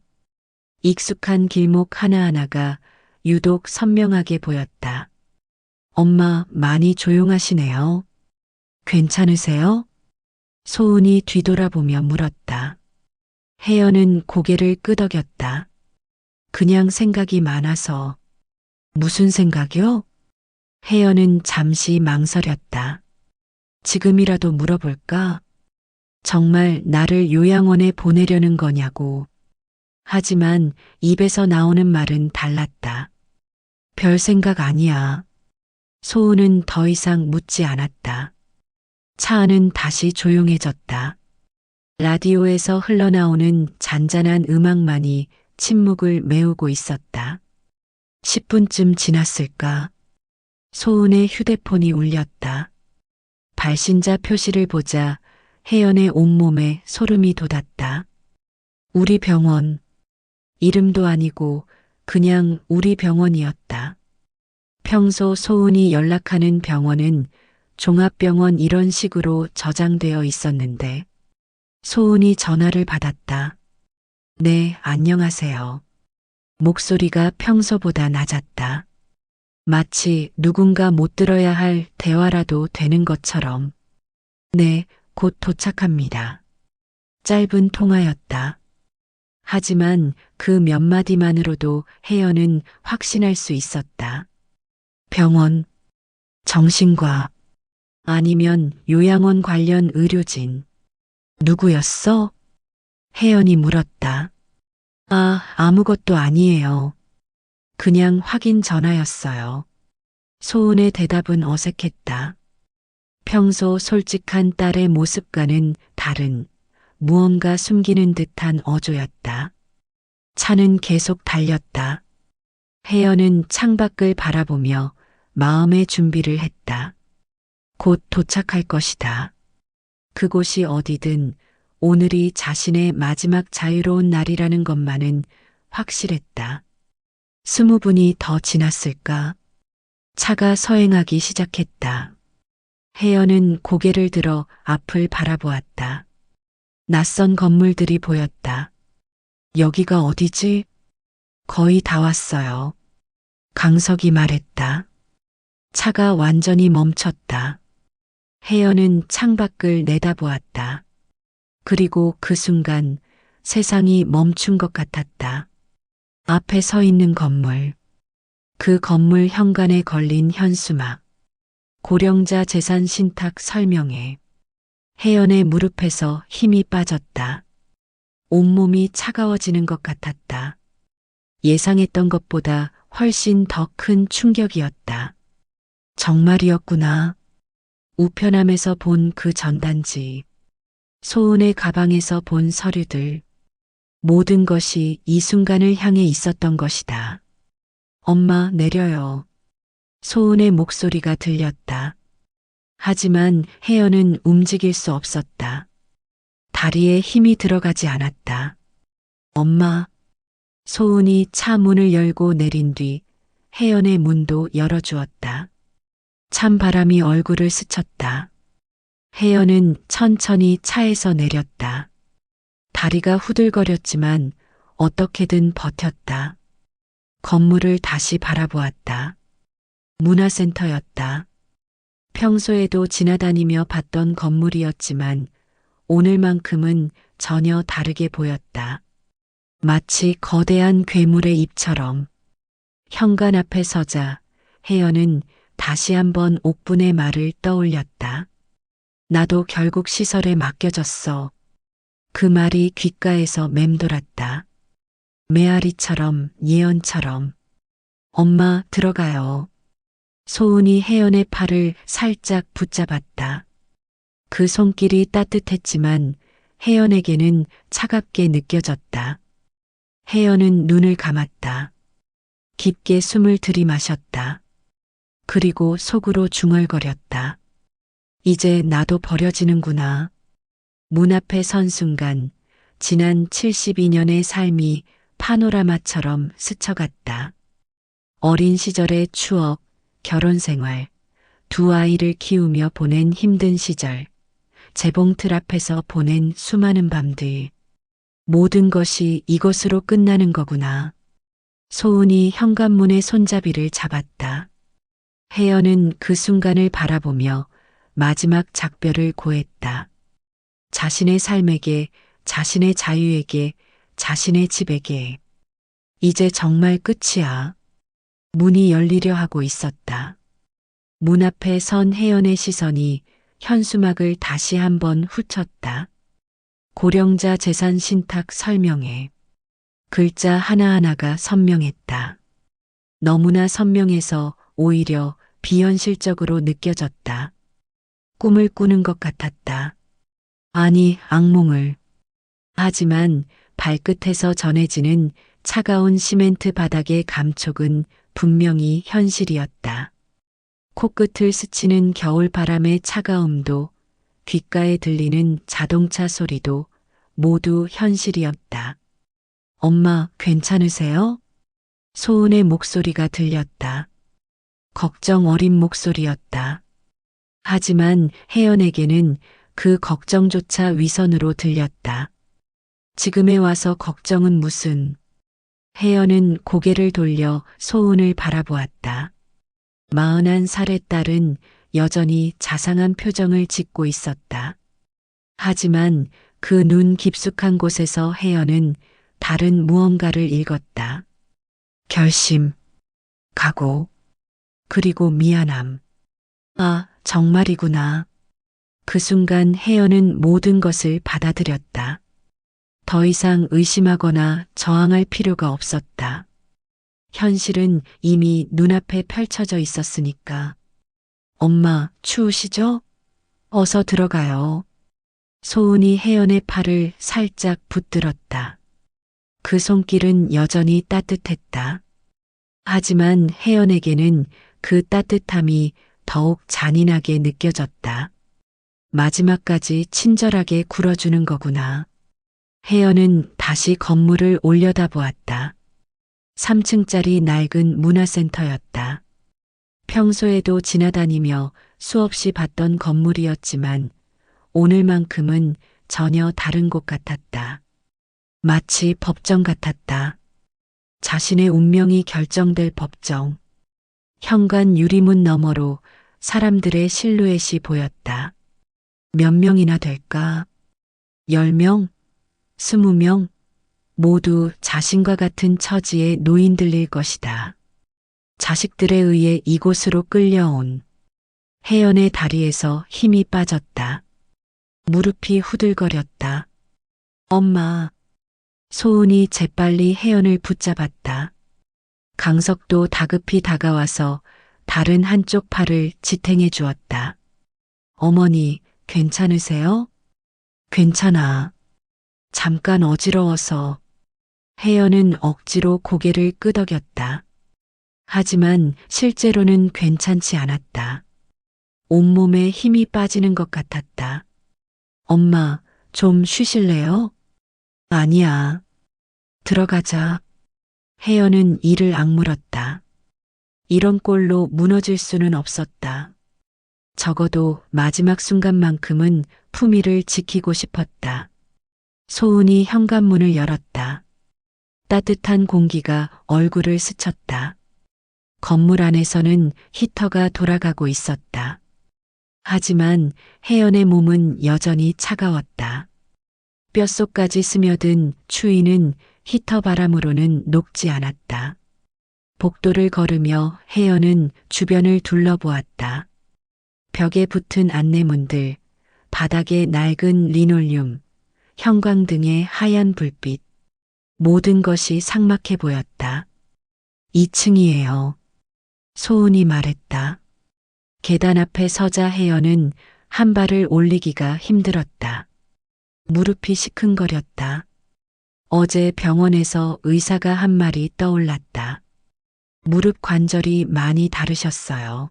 익숙한 길목 하나하나가 유독 선명하게 보였다. 엄마 많이 조용하시네요. 괜찮으세요? 소은이 뒤돌아보며 물었다. 혜연은 고개를 끄덕였다. 그냥 생각이 많아서. 무슨 생각이요? 혜연은 잠시 망설였다. 지금이라도 물어볼까? 정말 나를 요양원에 보내려는 거냐고. 하지만 입에서 나오는 말은 달랐다. 별 생각 아니야. 소은은 더 이상 묻지 않았다. 차 안은 다시 조용해졌다. 라디오에서 흘러나오는 잔잔한 음악만이 침묵을 메우고 있었다. 10분쯤 지났을까? 소은의 휴대폰이 울렸다. 발신자 표시를 보자 혜연의 온몸에 소름이 돋았다. 우리 병원. 이름도 아니고 그냥 우리 병원이었다. 평소 소은이 연락하는 병원은 종합병원 이런 식으로 저장되어 있었는데 소은이 전화를 받았다. 네, 안녕하세요. 목소리가 평소보다 낮았다. 마치 누군가 못 들어야 할 대화라도 되는 것처럼. 네, 곧 도착합니다. 짧은 통화였다. 하지만 그 몇 마디만으로도 혜연은 확신할 수 있었다. 병원, 정신과, 아니면 요양원 관련 의료진. 누구였어? 혜연이 물었다. 아무것도 아니에요. 그냥 확인 전화였어요. 소은의 대답은 어색했다. 평소 솔직한 딸의 모습과는 다른 무언가 숨기는 듯한 어조였다. 차는 계속 달렸다. 혜연은 창밖을 바라보며 마음의 준비를 했다. 곧 도착할 것이다. 그곳이 어디든 오늘이 자신의 마지막 자유로운 날이라는 것만은 확실했다. 20분이 더 지났을까? 차가 서행하기 시작했다. 혜연은 고개를 들어 앞을 바라보았다. 낯선 건물들이 보였다. 여기가 어디지? 거의 다 왔어요. 강석이 말했다. 차가 완전히 멈췄다. 혜연은 창밖을 내다보았다. 그리고 그 순간 세상이 멈춘 것 같았다. 앞에 서 있는 건물. 그 건물 현관에 걸린 현수막. 고령자 재산 신탁 설명회. 혜연의 무릎에서 힘이 빠졌다. 온몸이 차가워지는 것 같았다. 예상했던 것보다 훨씬 더 큰 충격이었다. 정말이었구나. 우편함에서 본 그 전단지. 소은의 가방에서 본 서류들. 모든 것이 이 순간을 향해 있었던 것이다. 엄마, 내려요. 소은의 목소리가 들렸다. 하지만 혜연은 움직일 수 없었다. 다리에 힘이 들어가지 않았다. 엄마. 소은이 차 문을 열고 내린 뒤 혜연의 문도 열어주었다. 찬 바람이 얼굴을 스쳤다. 혜연은 천천히 차에서 내렸다. 다리가 후들거렸지만 어떻게든 버텼다. 건물을 다시 바라보았다. 문화센터였다. 평소에도 지나다니며 봤던 건물이었지만 오늘만큼은 전혀 다르게 보였다. 마치 거대한 괴물의 입처럼. 현관 앞에 서자 혜연은 다시 한번 옥분의 말을 떠올렸다. 나도 결국 시설에 맡겨졌어. 그 말이 귓가에서 맴돌았다. 메아리처럼 예언처럼. 엄마, 들어가요. 소은이 혜연의 팔을 살짝 붙잡았다. 그 손길이 따뜻했지만 혜연에게는 차갑게 느껴졌다. 혜연은 눈을 감았다. 깊게 숨을 들이마셨다. 그리고 속으로 중얼거렸다. 이제 나도 버려지는구나. 문 앞에 선 순간 지난 72년의 삶이 파노라마처럼 스쳐갔다. 어린 시절의 추억, 결혼 생활, 두 아이를 키우며 보낸 힘든 시절, 재봉틀 앞에서 보낸 수많은 밤들. 모든 것이 이것으로 끝나는 거구나. 소은이 현관문의 손잡이를 잡았다. 혜연은 그 순간을 바라보며 마지막 작별을 고했다. 자신의 삶에게, 자신의 자유에게, 자신의 집에게. 이제 정말 끝이야. 문이 열리려 하고 있었다. 문 앞에 선 혜연의 시선이 현수막을 다시 한번 훑었다. 고령자 재산 신탁 설명회. 글자 하나하나가 선명했다. 너무나 선명해서 오히려 비현실적으로 느껴졌다. 꿈을 꾸는 것 같았다. 아니, 악몽을. 하지만 발끝에서 전해지는 차가운 시멘트 바닥의 감촉은 분명히 현실이었다. 코끝을 스치는 겨울바람의 차가움도, 귓가에 들리는 자동차 소리도 모두 현실이었다. 엄마, 괜찮으세요? 소은의 목소리가 들렸다. 걱정 어린 목소리였다. 하지만 혜연에게는 그 걱정조차 위선으로 들렸다. 지금에 와서 걱정은 무슨. 혜연은 고개를 돌려 소은을 바라보았다. 41살의 딸은 여전히 자상한 표정을 짓고 있었다. 하지만 그 눈 깊숙한 곳에서 혜연은 다른 무언가를 읽었다. 결심, 각오, 그리고 미안함. 아, 정말이구나. 그 순간 혜연은 모든 것을 받아들였다. 더 이상 의심하거나 저항할 필요가 없었다. 현실은 이미 눈앞에 펼쳐져 있었으니까. 엄마, 추우시죠? 어서 들어가요. 소은이 혜연의 팔을 살짝 붙들었다. 그 손길은 여전히 따뜻했다. 하지만 혜연에게는 그 따뜻함이 더욱 잔인하게 느껴졌다. 마지막까지 친절하게 굴어주는 거구나. 혜연은 다시 건물을 올려다보았다. 3층짜리 낡은 문화센터였다. 평소에도 지나다니며 수없이 봤던 건물이었지만 오늘만큼은 전혀 다른 곳 같았다. 마치 법정 같았다. 자신의 운명이 결정될 법정. 현관 유리문 너머로 사람들의 실루엣이 보였다. 몇 명이나 될까? 10명? 20명? 모두 자신과 같은 처지의 노인들일 것이다. 자식들에 의해 이곳으로 끌려온. 혜연의 다리에서 힘이 빠졌다. 무릎이 후들거렸다. 엄마. 소은이 재빨리 혜연을 붙잡았다. 강석도 다급히 다가와서 다른 한쪽 팔을 지탱해 주었다. 어머니, 괜찮으세요? 괜찮아. 잠깐 어지러워서. 혜연은 억지로 고개를 끄덕였다. 하지만 실제로는 괜찮지 않았다. 온몸에 힘이 빠지는 것 같았다. 엄마, 좀 쉬실래요? 아니야. 들어가자. 혜연은 이를 악물었다. 이런 꼴로 무너질 수는 없었다. 적어도 마지막 순간만큼은 품위를 지키고 싶었다. 소은이 현관문을 열었다. 따뜻한 공기가 얼굴을 스쳤다. 건물 안에서는 히터가 돌아가고 있었다. 하지만 혜연의 몸은 여전히 차가웠다. 뼛속까지 스며든 추위는 히터 바람으로는 녹지 않았다. 복도를 걸으며 혜연은 주변을 둘러보았다. 벽에 붙은 안내문들, 바닥에 낡은 리놀륨, 형광등의 하얀 불빛, 모든 것이 삭막해 보였다. 2층이에요. 소은이 말했다. 계단 앞에 서자 혜연은 한 발을 올리기가 힘들었다. 무릎이 시큰거렸다. 어제 병원에서 의사가 한 말이 떠올랐다. 무릎 관절이 많이 다르셨어요.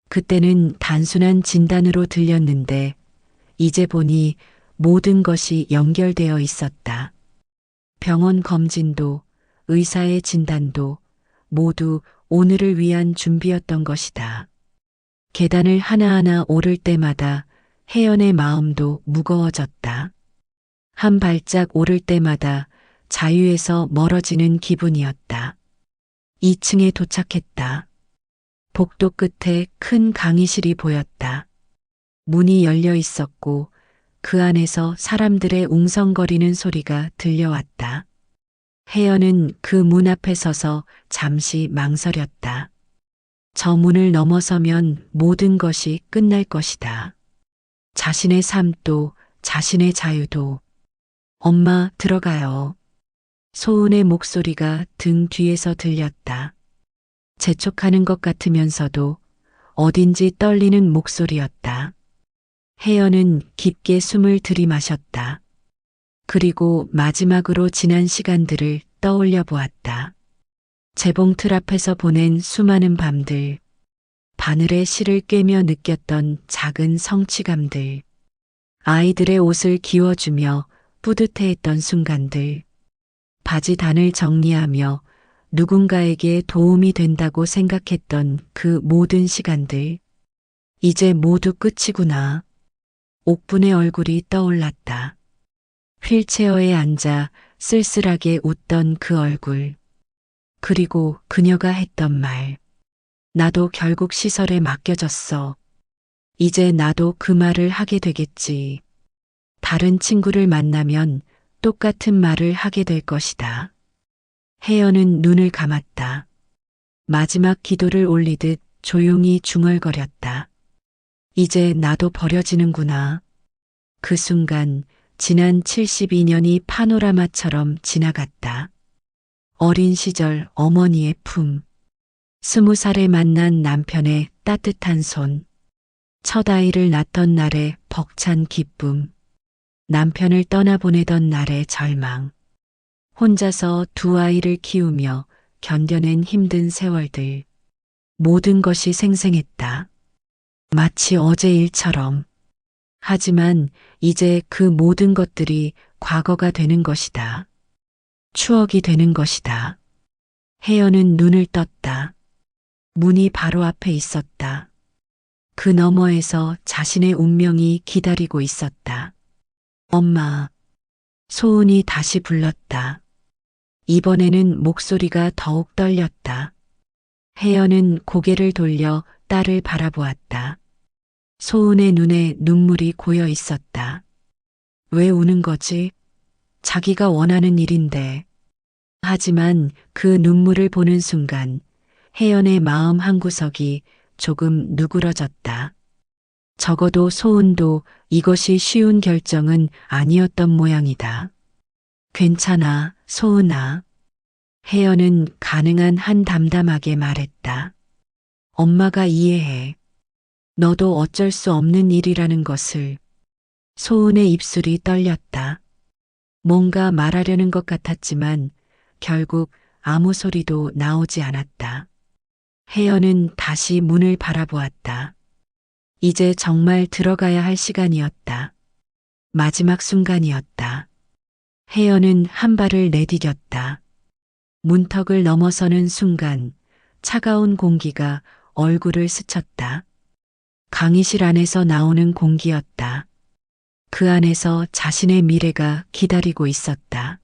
그때는 단순한 진단으로 들렸는데 이제 보니 모든 것이 연결되어 있었다. 병원 검진도, 의사의 진단도 모두 오늘을 위한 준비였던 것이다. 계단을 하나하나 오를 때마다 혜연의 마음도 무거워졌다. 한 발짝 오를 때마다 자유에서 멀어지는 기분이었다. 2층에 도착했다. 복도 끝에 큰 강의실이 보였다. 문이 열려 있었고 그 안에서 사람들의 웅성거리는 소리가 들려왔다. 혜연은 그 문 앞에 서서 잠시 망설였다. 저 문을 넘어서면 모든 것이 끝날 것이다. 자신의 삶도 자신의 자유도. 엄마, 들어가요. 소은의 목소리가 등 뒤에서 들렸다. 재촉하는 것 같으면서도 어딘지 떨리는 목소리였다. 혜연은 깊게 숨을 들이마셨다. 그리고 마지막으로 지난 시간들을 떠올려 보았다. 재봉틀 앞에서 보낸 수많은 밤들, 바늘에 실을 꿰며 느꼈던 작은 성취감들, 아이들의 옷을 기워주며 뿌듯해했던 순간들, 바지 단을 정리하며 누군가에게 도움이 된다고 생각했던 그 모든 시간들. 이제 모두 끝이구나. 옥분의 얼굴이 떠올랐다. 휠체어에 앉아 쓸쓸하게 웃던 그 얼굴. 그리고 그녀가 했던 말. 나도 결국 시설에 맡겨졌어. 이제 나도 그 말을 하게 되겠지. 다른 친구를 만나면 똑같은 말을 하게 될 것이다. 혜연은 눈을 감았다. 마지막 기도를 올리듯 조용히 중얼거렸다. 이제 나도 버려지는구나. 그 순간 지난 72년이 파노라마처럼 지나갔다. 어린 시절 어머니의 품, 20살에 만난 남편의 따뜻한 손, 첫 아이를 낳던 날의 벅찬 기쁨, 남편을 떠나보내던 날의 절망, 혼자서 두 아이를 키우며 견뎌낸 힘든 세월들, 모든 것이 생생했다. 마치 어제 일처럼. 하지만 이제 그 모든 것들이 과거가 되는 것이다. 추억이 되는 것이다. 혜연은 눈을 떴다. 문이 바로 앞에 있었다. 그 너머에서 자신의 운명이 기다리고 있었다. 엄마. 소은이 다시 불렀다. 이번에는 목소리가 더욱 떨렸다. 혜연은 고개를 돌려 딸을 바라보았다. 소은의 눈에 눈물이 고여 있었다. 왜 우는 거지? 자기가 원하는 일인데. 하지만 그 눈물을 보는 순간 혜연의 마음 한구석이 조금 누그러졌다. 적어도 소은도 이것이 쉬운 결정은 아니었던 모양이다. 괜찮아, 소은아. 혜연은 가능한 한 담담하게 말했다. 엄마가 이해해. 너도 어쩔 수 없는 일이라는 것을. 소은의 입술이 떨렸다. 뭔가 말하려는 것 같았지만 결국 아무 소리도 나오지 않았다. 혜연은 다시 문을 바라보았다. 이제 정말 들어가야 할 시간이었다. 마지막 순간이었다. 혜연은 한 발을 내디뎠다. 문턱을 넘어서는 순간 차가운 공기가 얼굴을 스쳤다. 강의실 안에서 나오는 공기였다. 그 안에서 자신의 미래가 기다리고 있었다.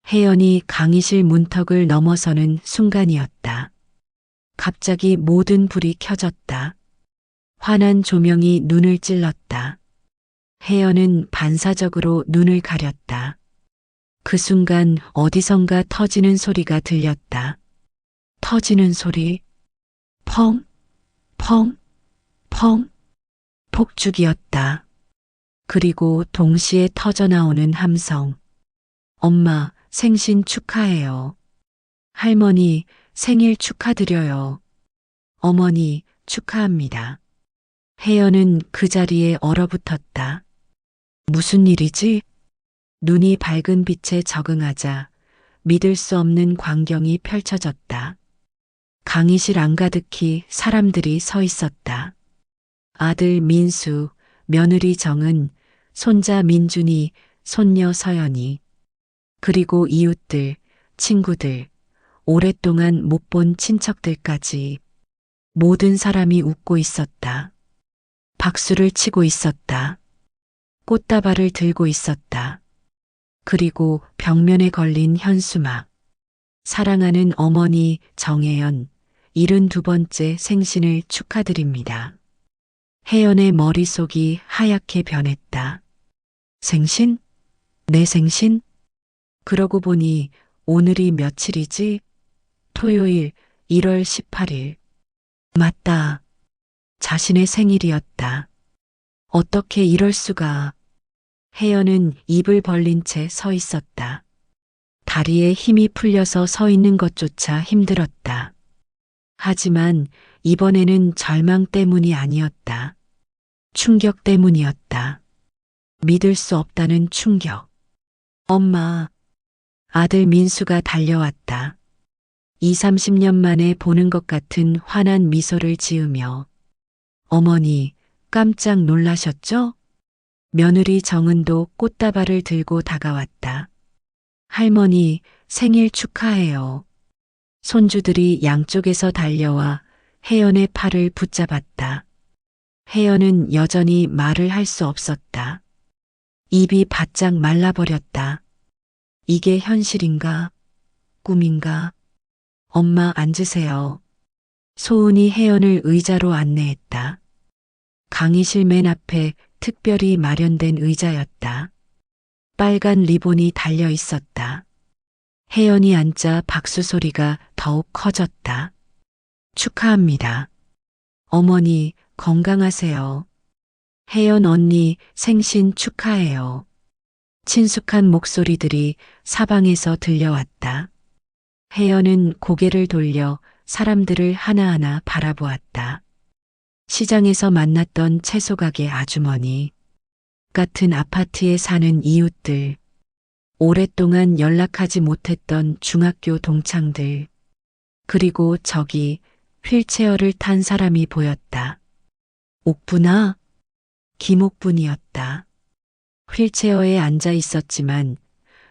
혜연이 강의실 문턱을 넘어서는 순간이었다. 갑자기 모든 불이 켜졌다. 환한 조명이 눈을 찔렀다. 혜연은 반사적으로 눈을 가렸다. 그 순간 어디선가 터지는 소리가 들렸다. 터지는 소리. 펑, 펑, 펑. 폭죽이었다. 그리고 동시에 터져나오는 함성. 엄마, 생신 축하해요. 할머니, 생일 축하드려요. 어머니, 축하합니다. 혜연은 그 자리에 얼어붙었다. 무슨 일이지? 눈이 밝은 빛에 적응하자 믿을 수 없는 광경이 펼쳐졌다. 강의실 안가득히 사람들이 서 있었다. 아들 민수, 며느리 정은, 손자 민준이, 손녀 서연이, 그리고 이웃들, 친구들, 오랫동안 못 본 친척들까지 모든 사람이 웃고 있었다. 박수를 치고 있었다. 꽃다발을 들고 있었다. 그리고 벽면에 걸린 현수막. 사랑하는 어머니 정혜연, 72번째 생신을 축하드립니다. 혜연의 머릿속이 하얗게 변했다. 생신? 내 생신? 그러고 보니 오늘이 며칠이지? 토요일 1월 18일. 맞다. 자신의 생일이었다. 어떻게 이럴 수가. 혜연은 입을 벌린 채 서 있었다. 다리에 힘이 풀려서 서 있는 것조차 힘들었다. 하지만 이번에는 절망 때문이 아니었다. 충격 때문이었다. 믿을 수 없다는 충격. 엄마. 아들 민수가 달려왔다. 30년 만에 보는 것 같은 환한 미소를 지으며. 어머니, 깜짝 놀라셨죠? 며느리 정은도 꽃다발을 들고 다가왔다. 할머니, 생일 축하해요. 손주들이 양쪽에서 달려와 혜연의 팔을 붙잡았다. 혜연은 여전히 말을 할 수 없었다. 입이 바짝 말라버렸다. 이게 현실인가? 꿈인가? 엄마 앉으세요. 소은이 혜연을 의자로 안내했다. 강의실 맨 앞에 특별히 마련된 의자였다. 빨간 리본이 달려 있었다. 혜연이 앉자 박수 소리가 더욱 커졌다. 축하합니다. 어머니 건강하세요. 혜연 언니 생신 축하해요. 친숙한 목소리들이 사방에서 들려왔다. 혜연은 고개를 돌려 사람들을 하나하나 바라보았다. 시장에서 만났던 채소가게 아주머니, 같은 아파트에 사는 이웃들, 오랫동안 연락하지 못했던 중학교 동창들, 그리고 저기 휠체어를 탄 사람이 보였다. 옥부나? 김옥분이었다. 휠체어에 앉아 있었지만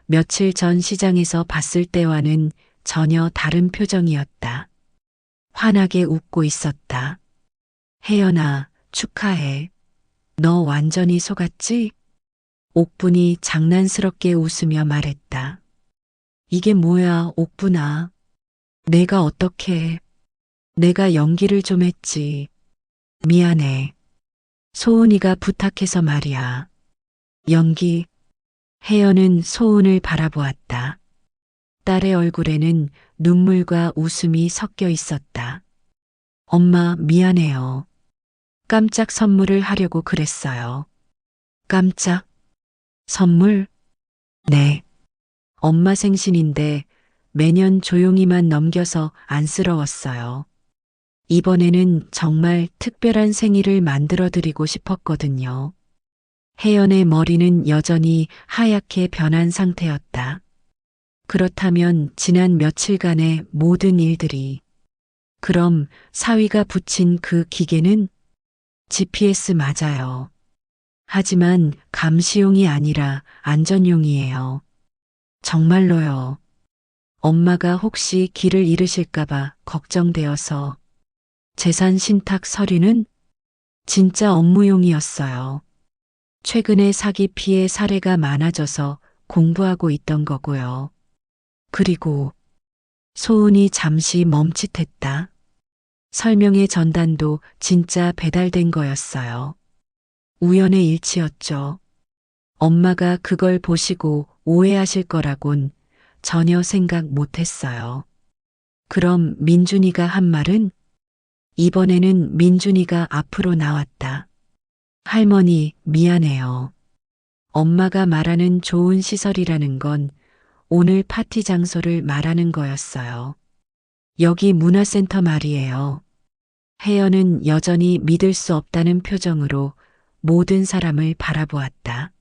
며칠 전 시장에서 봤을 때와는 전혀 다른 표정이었다. 환하게 웃고 있었다. 혜연아, 축하해. 너 완전히 속았지? 옥분이 장난스럽게 웃으며 말했다. 이게 뭐야, 옥분아. 내가 어떻게. 내가 연기를 좀 했지. 미안해. 소은이가 부탁해서 말이야. 연기. 혜연은 소은을 바라보았다. 딸의 얼굴에는 눈물과 웃음이 섞여 있었다. 엄마, 미안해요. 깜짝 선물을 하려고 그랬어요. 깜짝 선물? 네. 엄마 생신인데 매년 조용히만 넘겨서 안쓰러웠어요. 이번에는 정말 특별한 생일을 만들어 드리고 싶었거든요. 혜연의 머리는 여전히 하얗게 변한 상태였다. 그렇다면 지난 며칠간의 모든 일들이, 그럼 사위가 붙인 그 기계는? GPS 맞아요. 하지만 감시용이 아니라 안전용이에요. 정말로요. 엄마가 혹시 길을 잃으실까봐 걱정되어서. 재산 신탁 서류는? 진짜 업무용이었어요. 최근에 사기 피해 사례가 많아져서 공부하고 있던 거고요. 그리고 소은이 잠시 멈칫했다. 설명의 전단도 진짜 배달된 거였어요. 우연의 일치였죠. 엄마가 그걸 보시고 오해하실 거라곤 전혀 생각 못했어요. 그럼 민준이가 한 말은? 이번에는 민준이가 앞으로 나왔다. 할머니, 미안해요. 엄마가 말하는 좋은 시설이라는 건 오늘 파티 장소를 말하는 거였어요. 여기 문화센터 말이에요. 혜연은 여전히 믿을 수 없다는 표정으로 모든 사람을 바라보았다.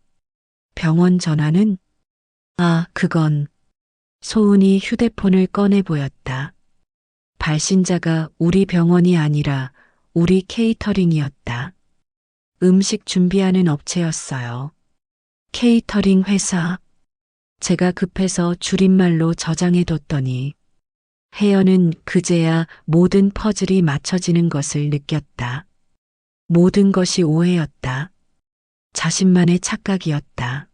병원 전화는? 아, 그건. 소은이 휴대폰을 꺼내 보였다. 발신자가 우리 병원이 아니라 우리 케이터링이었다. 음식 준비하는 업체였어요. 케이터링 회사. 제가 급해서 줄임말로 저장해뒀더니 혜연은 그제야 모든 퍼즐이 맞춰지는 것을 느꼈다. 모든 것이 오해였다. 자신만의 착각이었다.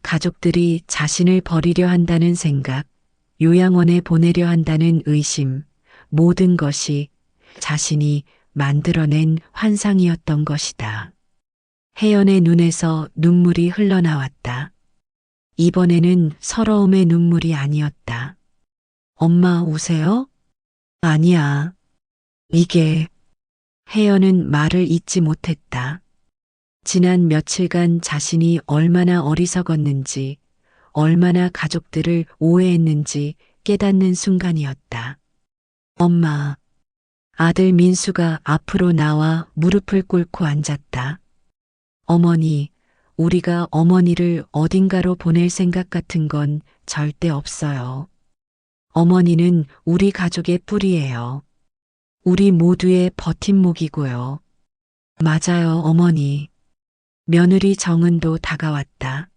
가족들이 자신을 버리려 한다는 생각, 요양원에 보내려 한다는 의심, 모든 것이 자신이 만들어낸 환상이었던 것이다. 혜연의 눈에서 눈물이 흘러나왔다. 이번에는 서러움의 눈물이 아니었다. 엄마 우세요? 아니야. 이게. 혜연은 말을 잇지 못했다. 지난 며칠간 자신이 얼마나 어리석었는지, 얼마나 가족들을 오해했는지 깨닫는 순간이었다. 엄마. 아들 민수가 앞으로 나와 무릎을 꿇고 앉았다. 어머니, 우리가 어머니를 어딘가로 보낼 생각 같은 건 절대 없어요. 어머니는 우리 가족의 뿌리예요. 우리 모두의 버팀목이고요. 맞아요, 어머니. 며느리 정은도 다가왔다.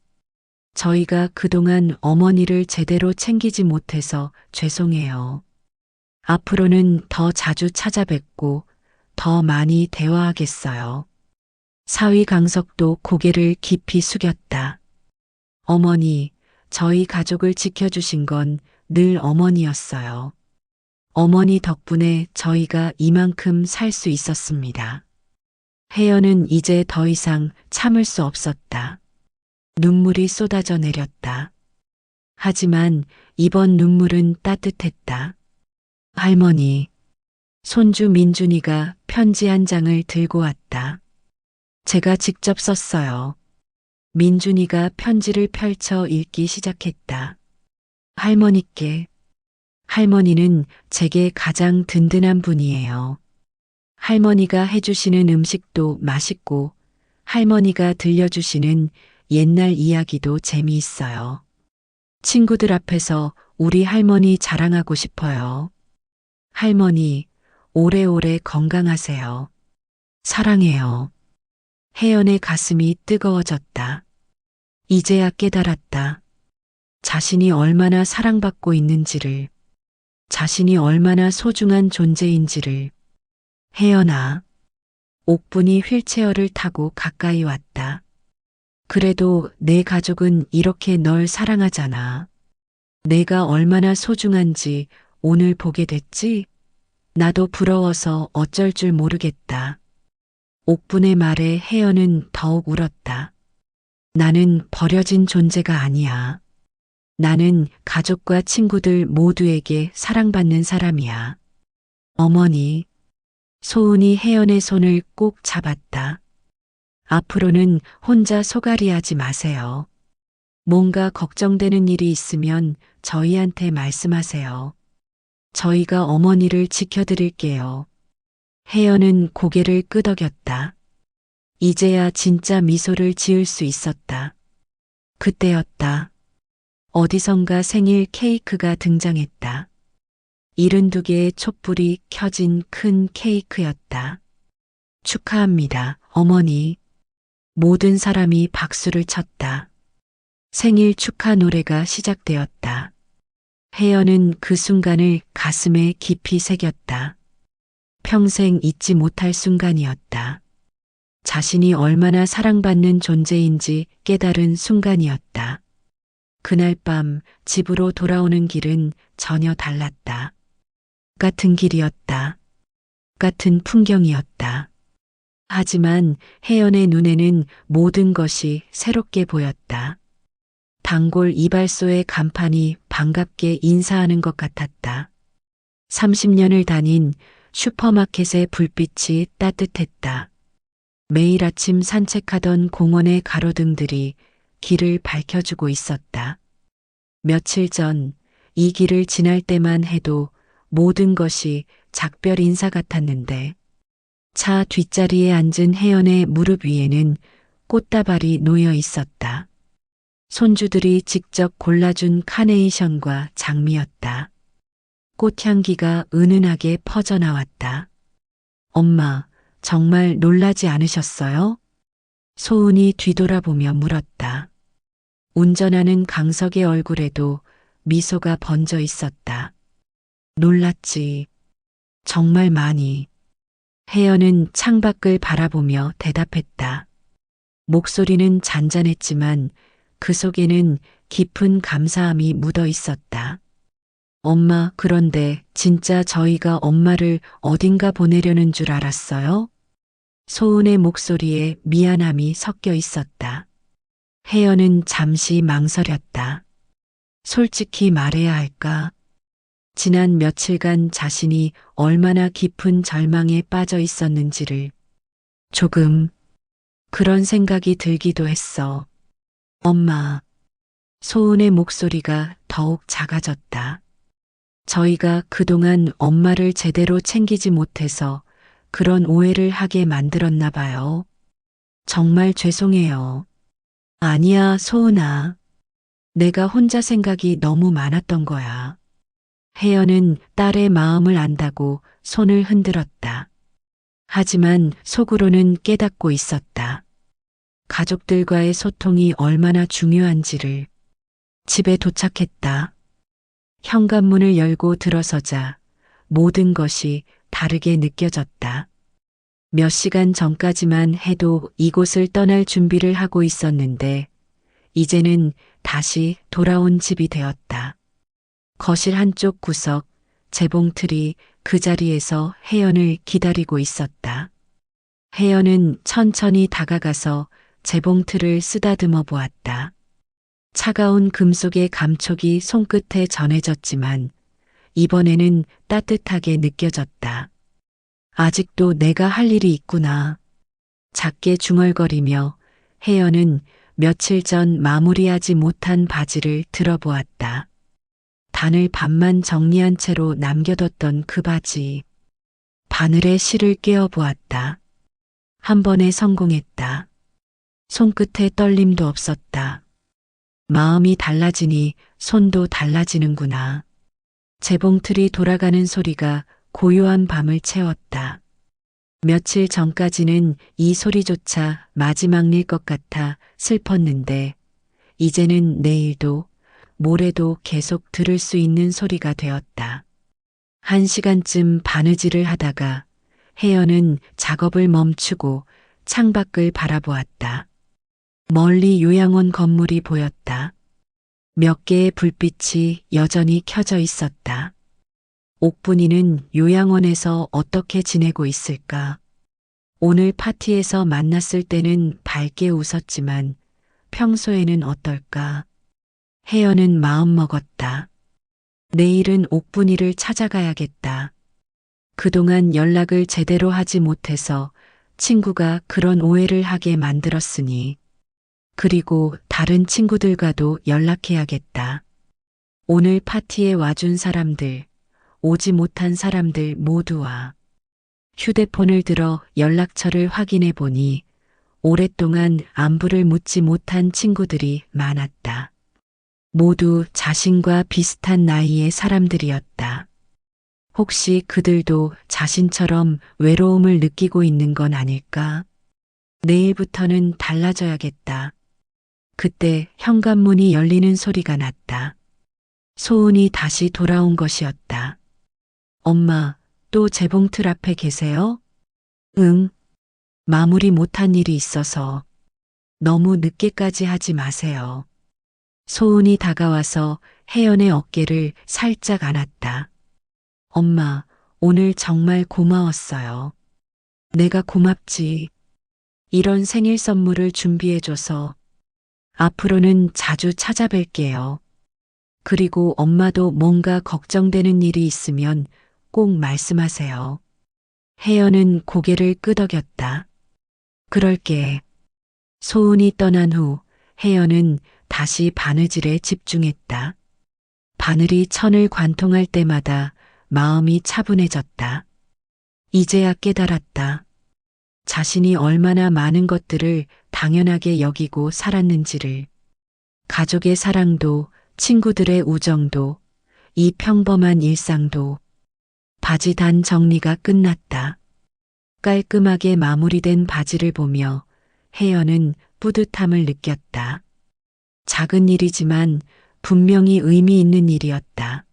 저희가 그동안 어머니를 제대로 챙기지 못해서 죄송해요. 앞으로는 더 자주 찾아뵙고 더 많이 대화하겠어요. 사위 강석도 고개를 깊이 숙였다. 어머니, 저희 가족을 지켜주신 건 늘 어머니였어요. 어머니 덕분에 저희가 이만큼 살 수 있었습니다. 혜연은 이제 더 이상 참을 수 없었다. 눈물이 쏟아져 내렸다. 하지만 이번 눈물은 따뜻했다. 할머니, 손주 민준이가 편지 한 장을 들고 왔다. 제가 직접 썼어요. 민준이가 편지를 펼쳐 읽기 시작했다. 할머니께. 할머니는 제게 가장 든든한 분이에요. 할머니가 해주시는 음식도 맛있고 할머니가 들려주시는 옛날 이야기도 재미있어요. 친구들 앞에서 우리 할머니 자랑하고 싶어요. 할머니, 오래오래 건강하세요. 사랑해요. 혜연의 가슴이 뜨거워졌다. 이제야 깨달았다. 자신이 얼마나 사랑받고 있는지를, 자신이 얼마나 소중한 존재인지를. 혜연아. 옥분이 휠체어를 타고 가까이 왔다. 그래도 내 가족은 이렇게 널 사랑하잖아. 내가 얼마나 소중한지 오늘 보게 됐지? 나도 부러워서 어쩔 줄 모르겠다. 옥분의 말에 혜연은 더욱 울었다. 나는 버려진 존재가 아니야. 나는 가족과 친구들 모두에게 사랑받는 사람이야. 어머니. 소은이 혜연의 손을 꼭 잡았다. 앞으로는 혼자 소갈이하지 마세요. 뭔가 걱정되는 일이 있으면 저희한테 말씀하세요. 저희가 어머니를 지켜드릴게요. 혜연은 고개를 끄덕였다. 이제야 진짜 미소를 지을 수 있었다. 그때였다. 어디선가 생일 케이크가 등장했다. 72개의 촛불이 켜진 큰 케이크였다. 축하합니다, 어머니. 모든 사람이 박수를 쳤다. 생일 축하 노래가 시작되었다. 혜연은 그 순간을 가슴에 깊이 새겼다. 평생 잊지 못할 순간이었다. 자신이 얼마나 사랑받는 존재인지 깨달은 순간이었다. 그날 밤 집으로 돌아오는 길은 전혀 달랐다. 같은 길이었다. 같은 풍경이었다. 하지만 혜연의 눈에는 모든 것이 새롭게 보였다. 단골 이발소의 간판이 반갑게 인사하는 것 같았다. 30년을 다닌 슈퍼마켓의 불빛이 따뜻했다. 매일 아침 산책하던 공원의 가로등들이 길을 밝혀주고 있었다. 며칠 전 이 길을 지날 때만 해도 모든 것이 작별 인사 같았는데 차 뒷자리에 앉은 혜연의 무릎 위에는 꽃다발이 놓여 있었다. 손주들이 직접 골라준 카네이션과 장미였다. 꽃향기가 은은하게 퍼져나왔다. 엄마, 정말 놀라지 않으셨어요? 소은이 뒤돌아보며 물었다. 운전하는 강석의 얼굴에도 미소가 번져 있었다. 놀랐지. 정말 많이. 혜연은 창밖을 바라보며 대답했다. 목소리는 잔잔했지만 그 속에는 깊은 감사함이 묻어 있었다. 엄마, 그런데 진짜 저희가 엄마를 어딘가 보내려는 줄 알았어요? 소은의 목소리에 미안함이 섞여 있었다. 혜연은 잠시 망설였다. 솔직히 말해야 할까? 지난 며칠간 자신이 얼마나 깊은 절망에 빠져 있었는지를 조금 그런 생각이 들기도 했어. 엄마, 소은의 목소리가 더욱 작아졌다. 저희가 그동안 엄마를 제대로 챙기지 못해서 그런 오해를 하게 만들었나 봐요. 정말 죄송해요. 아니야, 소은아. 내가 혼자 생각이 너무 많았던 거야. 혜연은 딸의 마음을 안다고 손을 흔들었다. 하지만 속으로는 깨닫고 있었다. 가족들과의 소통이 얼마나 중요한지를. 집에 도착했다. 현관문을 열고 들어서자 모든 것이 다르게 느껴졌다. 몇 시간 전까지만 해도 이곳을 떠날 준비를 하고 있었는데 이제는 다시 돌아온 집이 되었다. 거실 한쪽 구석, 재봉틀이 그 자리에서 혜연을 기다리고 있었다. 혜연은 천천히 다가가서 재봉틀을 쓰다듬어 보았다. 차가운 금속의 감촉이 손끝에 전해졌지만 이번에는 따뜻하게 느껴졌다. 아직도 내가 할 일이 있구나. 작게 중얼거리며 혜연은 며칠 전 마무리하지 못한 바지를 들어보았다. 단을 반만 정리한 채로 남겨뒀던 그 바지. 바늘에 실을 꿰어 보았다. 한 번에 성공했다. 손끝에 떨림도 없었다. 마음이 달라지니 손도 달라지는구나. 재봉틀이 돌아가는 소리가 고요한 밤을 채웠다. 며칠 전까지는 이 소리조차 마지막일 것 같아 슬펐는데 이제는 내일도 모레도 계속 들을 수 있는 소리가 되었다. 1시간쯤 바느질을 하다가 혜연은 작업을 멈추고 창밖을 바라보았다. 멀리 요양원 건물이 보였다. 몇 개의 불빛이 여전히 켜져 있었다. 옥분이는 요양원에서 어떻게 지내고 있을까? 오늘 파티에서 만났을 때는 밝게 웃었지만 평소에는 어떨까? 혜연은 마음먹었다. 내일은 옥분이를 찾아가야겠다. 그동안 연락을 제대로 하지 못해서 친구가 그런 오해를 하게 만들었으니 그리고 다른 친구들과도 연락해야겠다. 오늘 파티에 와준 사람들, 오지 못한 사람들 모두와 휴대폰을 들어 연락처를 확인해 보니 오랫동안 안부를 묻지 못한 친구들이 많았다. 모두 자신과 비슷한 나이의 사람들이었다. 혹시 그들도 자신처럼 외로움을 느끼고 있는 건 아닐까? 내일부터는 달라져야겠다. 그때 현관문이 열리는 소리가 났다. 소은이 다시 돌아온 것이었다. 엄마, 또 재봉틀 앞에 계세요? 응. 마무리 못한 일이 있어서 너무 늦게까지 하지 마세요. 소은이 다가와서 혜연의 어깨를 살짝 안았다. 엄마, 오늘 정말 고마웠어요. 내가 고맙지. 이런 생일 선물을 준비해줘서 앞으로는 자주 찾아뵐게요. 그리고 엄마도 뭔가 걱정되는 일이 있으면 꼭 말씀하세요. 혜연은 고개를 끄덕였다. 그럴게. 소은이 떠난 후 혜연은 다시 바느질에 집중했다. 바늘이 천을 관통할 때마다 마음이 차분해졌다. 이제야 깨달았다. 자신이 얼마나 많은 것들을 당연하게 여기고 살았는지를. 가족의 사랑도, 친구들의 우정도, 이 평범한 일상도. 바지 단 정리가 끝났다. 깔끔하게 마무리된 바지를 보며 혜연은 뿌듯함을 느꼈다. 작은 일이지만 분명히 의미 있는 일이었다.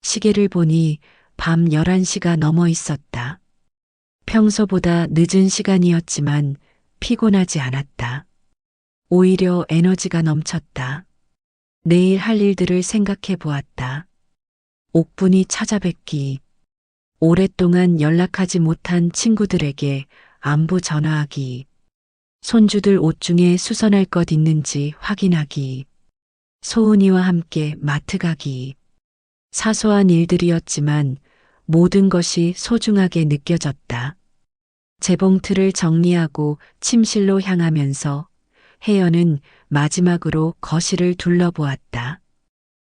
시계를 보니 밤 11시가 넘어 있었다. 평소보다 늦은 시간이었지만 피곤하지 않았다. 오히려 에너지가 넘쳤다. 내일 할 일들을 생각해 보았다. 옥분이 찾아뵙기, 오랫동안 연락하지 못한 친구들에게 안부 전화하기, 손주들 옷 중에 수선할 것 있는지 확인하기, 소은이와 함께 마트 가기. 사소한 일들이었지만 모든 것이 소중하게 느껴졌다. 재봉틀을 정리하고 침실로 향하면서 혜연은 마지막으로 거실을 둘러보았다.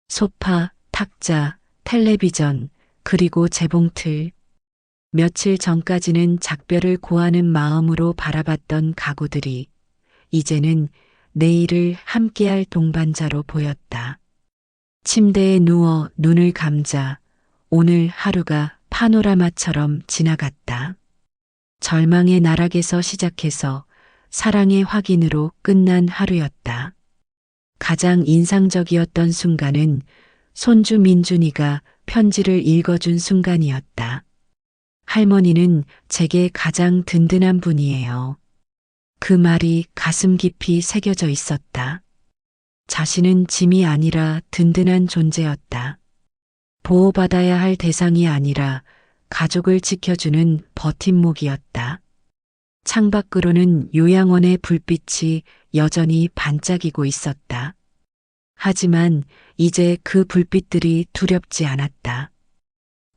소파, 탁자, 텔레비전, 그리고 재봉틀. 며칠 전까지는 작별을 고하는 마음으로 바라봤던 가구들이 이제는 내일을 함께할 동반자로 보였다. 침대에 누워 눈을 감자 오늘 하루가 파노라마처럼 지나갔다. 절망의 나락에서 시작해서 사랑의 확인으로 끝난 하루였다. 가장 인상적이었던 순간은 손주 민준이가 편지를 읽어준 순간이었다. 할머니는 제게 가장 든든한 분이에요. 그 말이 가슴 깊이 새겨져 있었다. 자신은 짐이 아니라 든든한 존재였다. 보호받아야 할 대상이 아니라 가족을 지켜주는 버팀목이었다. 창밖으로는 요양원의 불빛이 여전히 반짝이고 있었다. 하지만 이제 그 불빛들이 두렵지 않았다.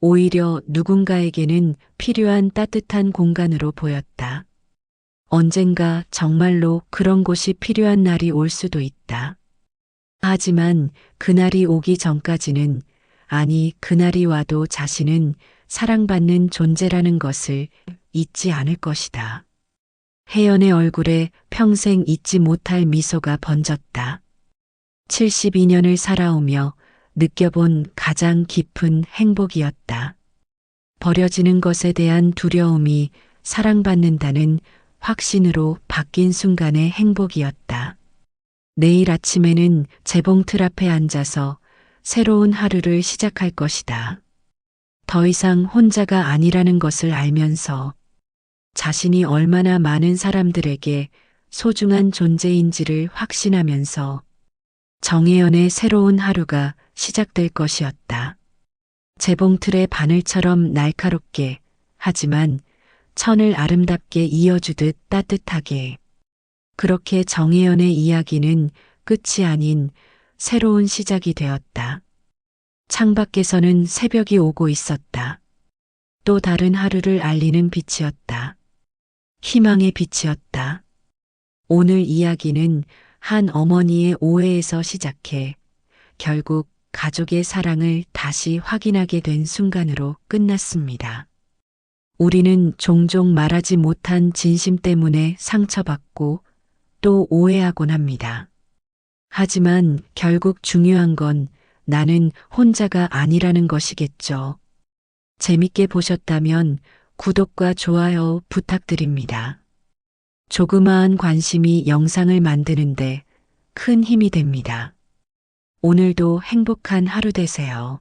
오히려 누군가에게는 필요한 따뜻한 공간으로 보였다. 언젠가 정말로 그런 곳이 필요한 날이 올 수도 있다. 하지만 그날이 오기 전까지는, 아니 그날이 와도 자신은 사랑받는 존재라는 것을 잊지 않을 것이다. 혜연의 얼굴에 평생 잊지 못할 미소가 번졌다. 72년을 살아오며 느껴본 가장 깊은 행복이었다. 버려지는 것에 대한 두려움이 사랑받는다는 확신으로 바뀐 순간의 행복이었다. 내일 아침에는 재봉틀 앞에 앉아서 새로운 하루를 시작할 것이다. 더 이상 혼자가 아니라는 것을 알면서 자신이 얼마나 많은 사람들에게 소중한 존재인지를 확신하면서 정혜연의 새로운 하루가 시작될 것이었다. 재봉틀의 바늘처럼 날카롭게, 하지만 천을 아름답게 이어주듯 따뜻하게. 그렇게 정혜연의 이야기는 끝이 아닌 새로운 시작이 되었다. 창밖에서는 새벽이 오고 있었다. 또 다른 하루를 알리는 빛이었다. 희망의 빛이었다. 오늘 이야기는 한 어머니의 오해에서 시작해 결국 가족의 사랑을 다시 확인하게 된 순간으로 끝났습니다. 우리는 종종 말하지 못한 진심 때문에 상처받고 또 오해하곤 합니다. 하지만 결국 중요한 건 나는 혼자가 아니라는 것이겠죠. 재밌게 보셨다면 구독과 좋아요 부탁드립니다. 조그마한 관심이 영상을 만드는데 큰 힘이 됩니다. 오늘도 행복한 하루 되세요.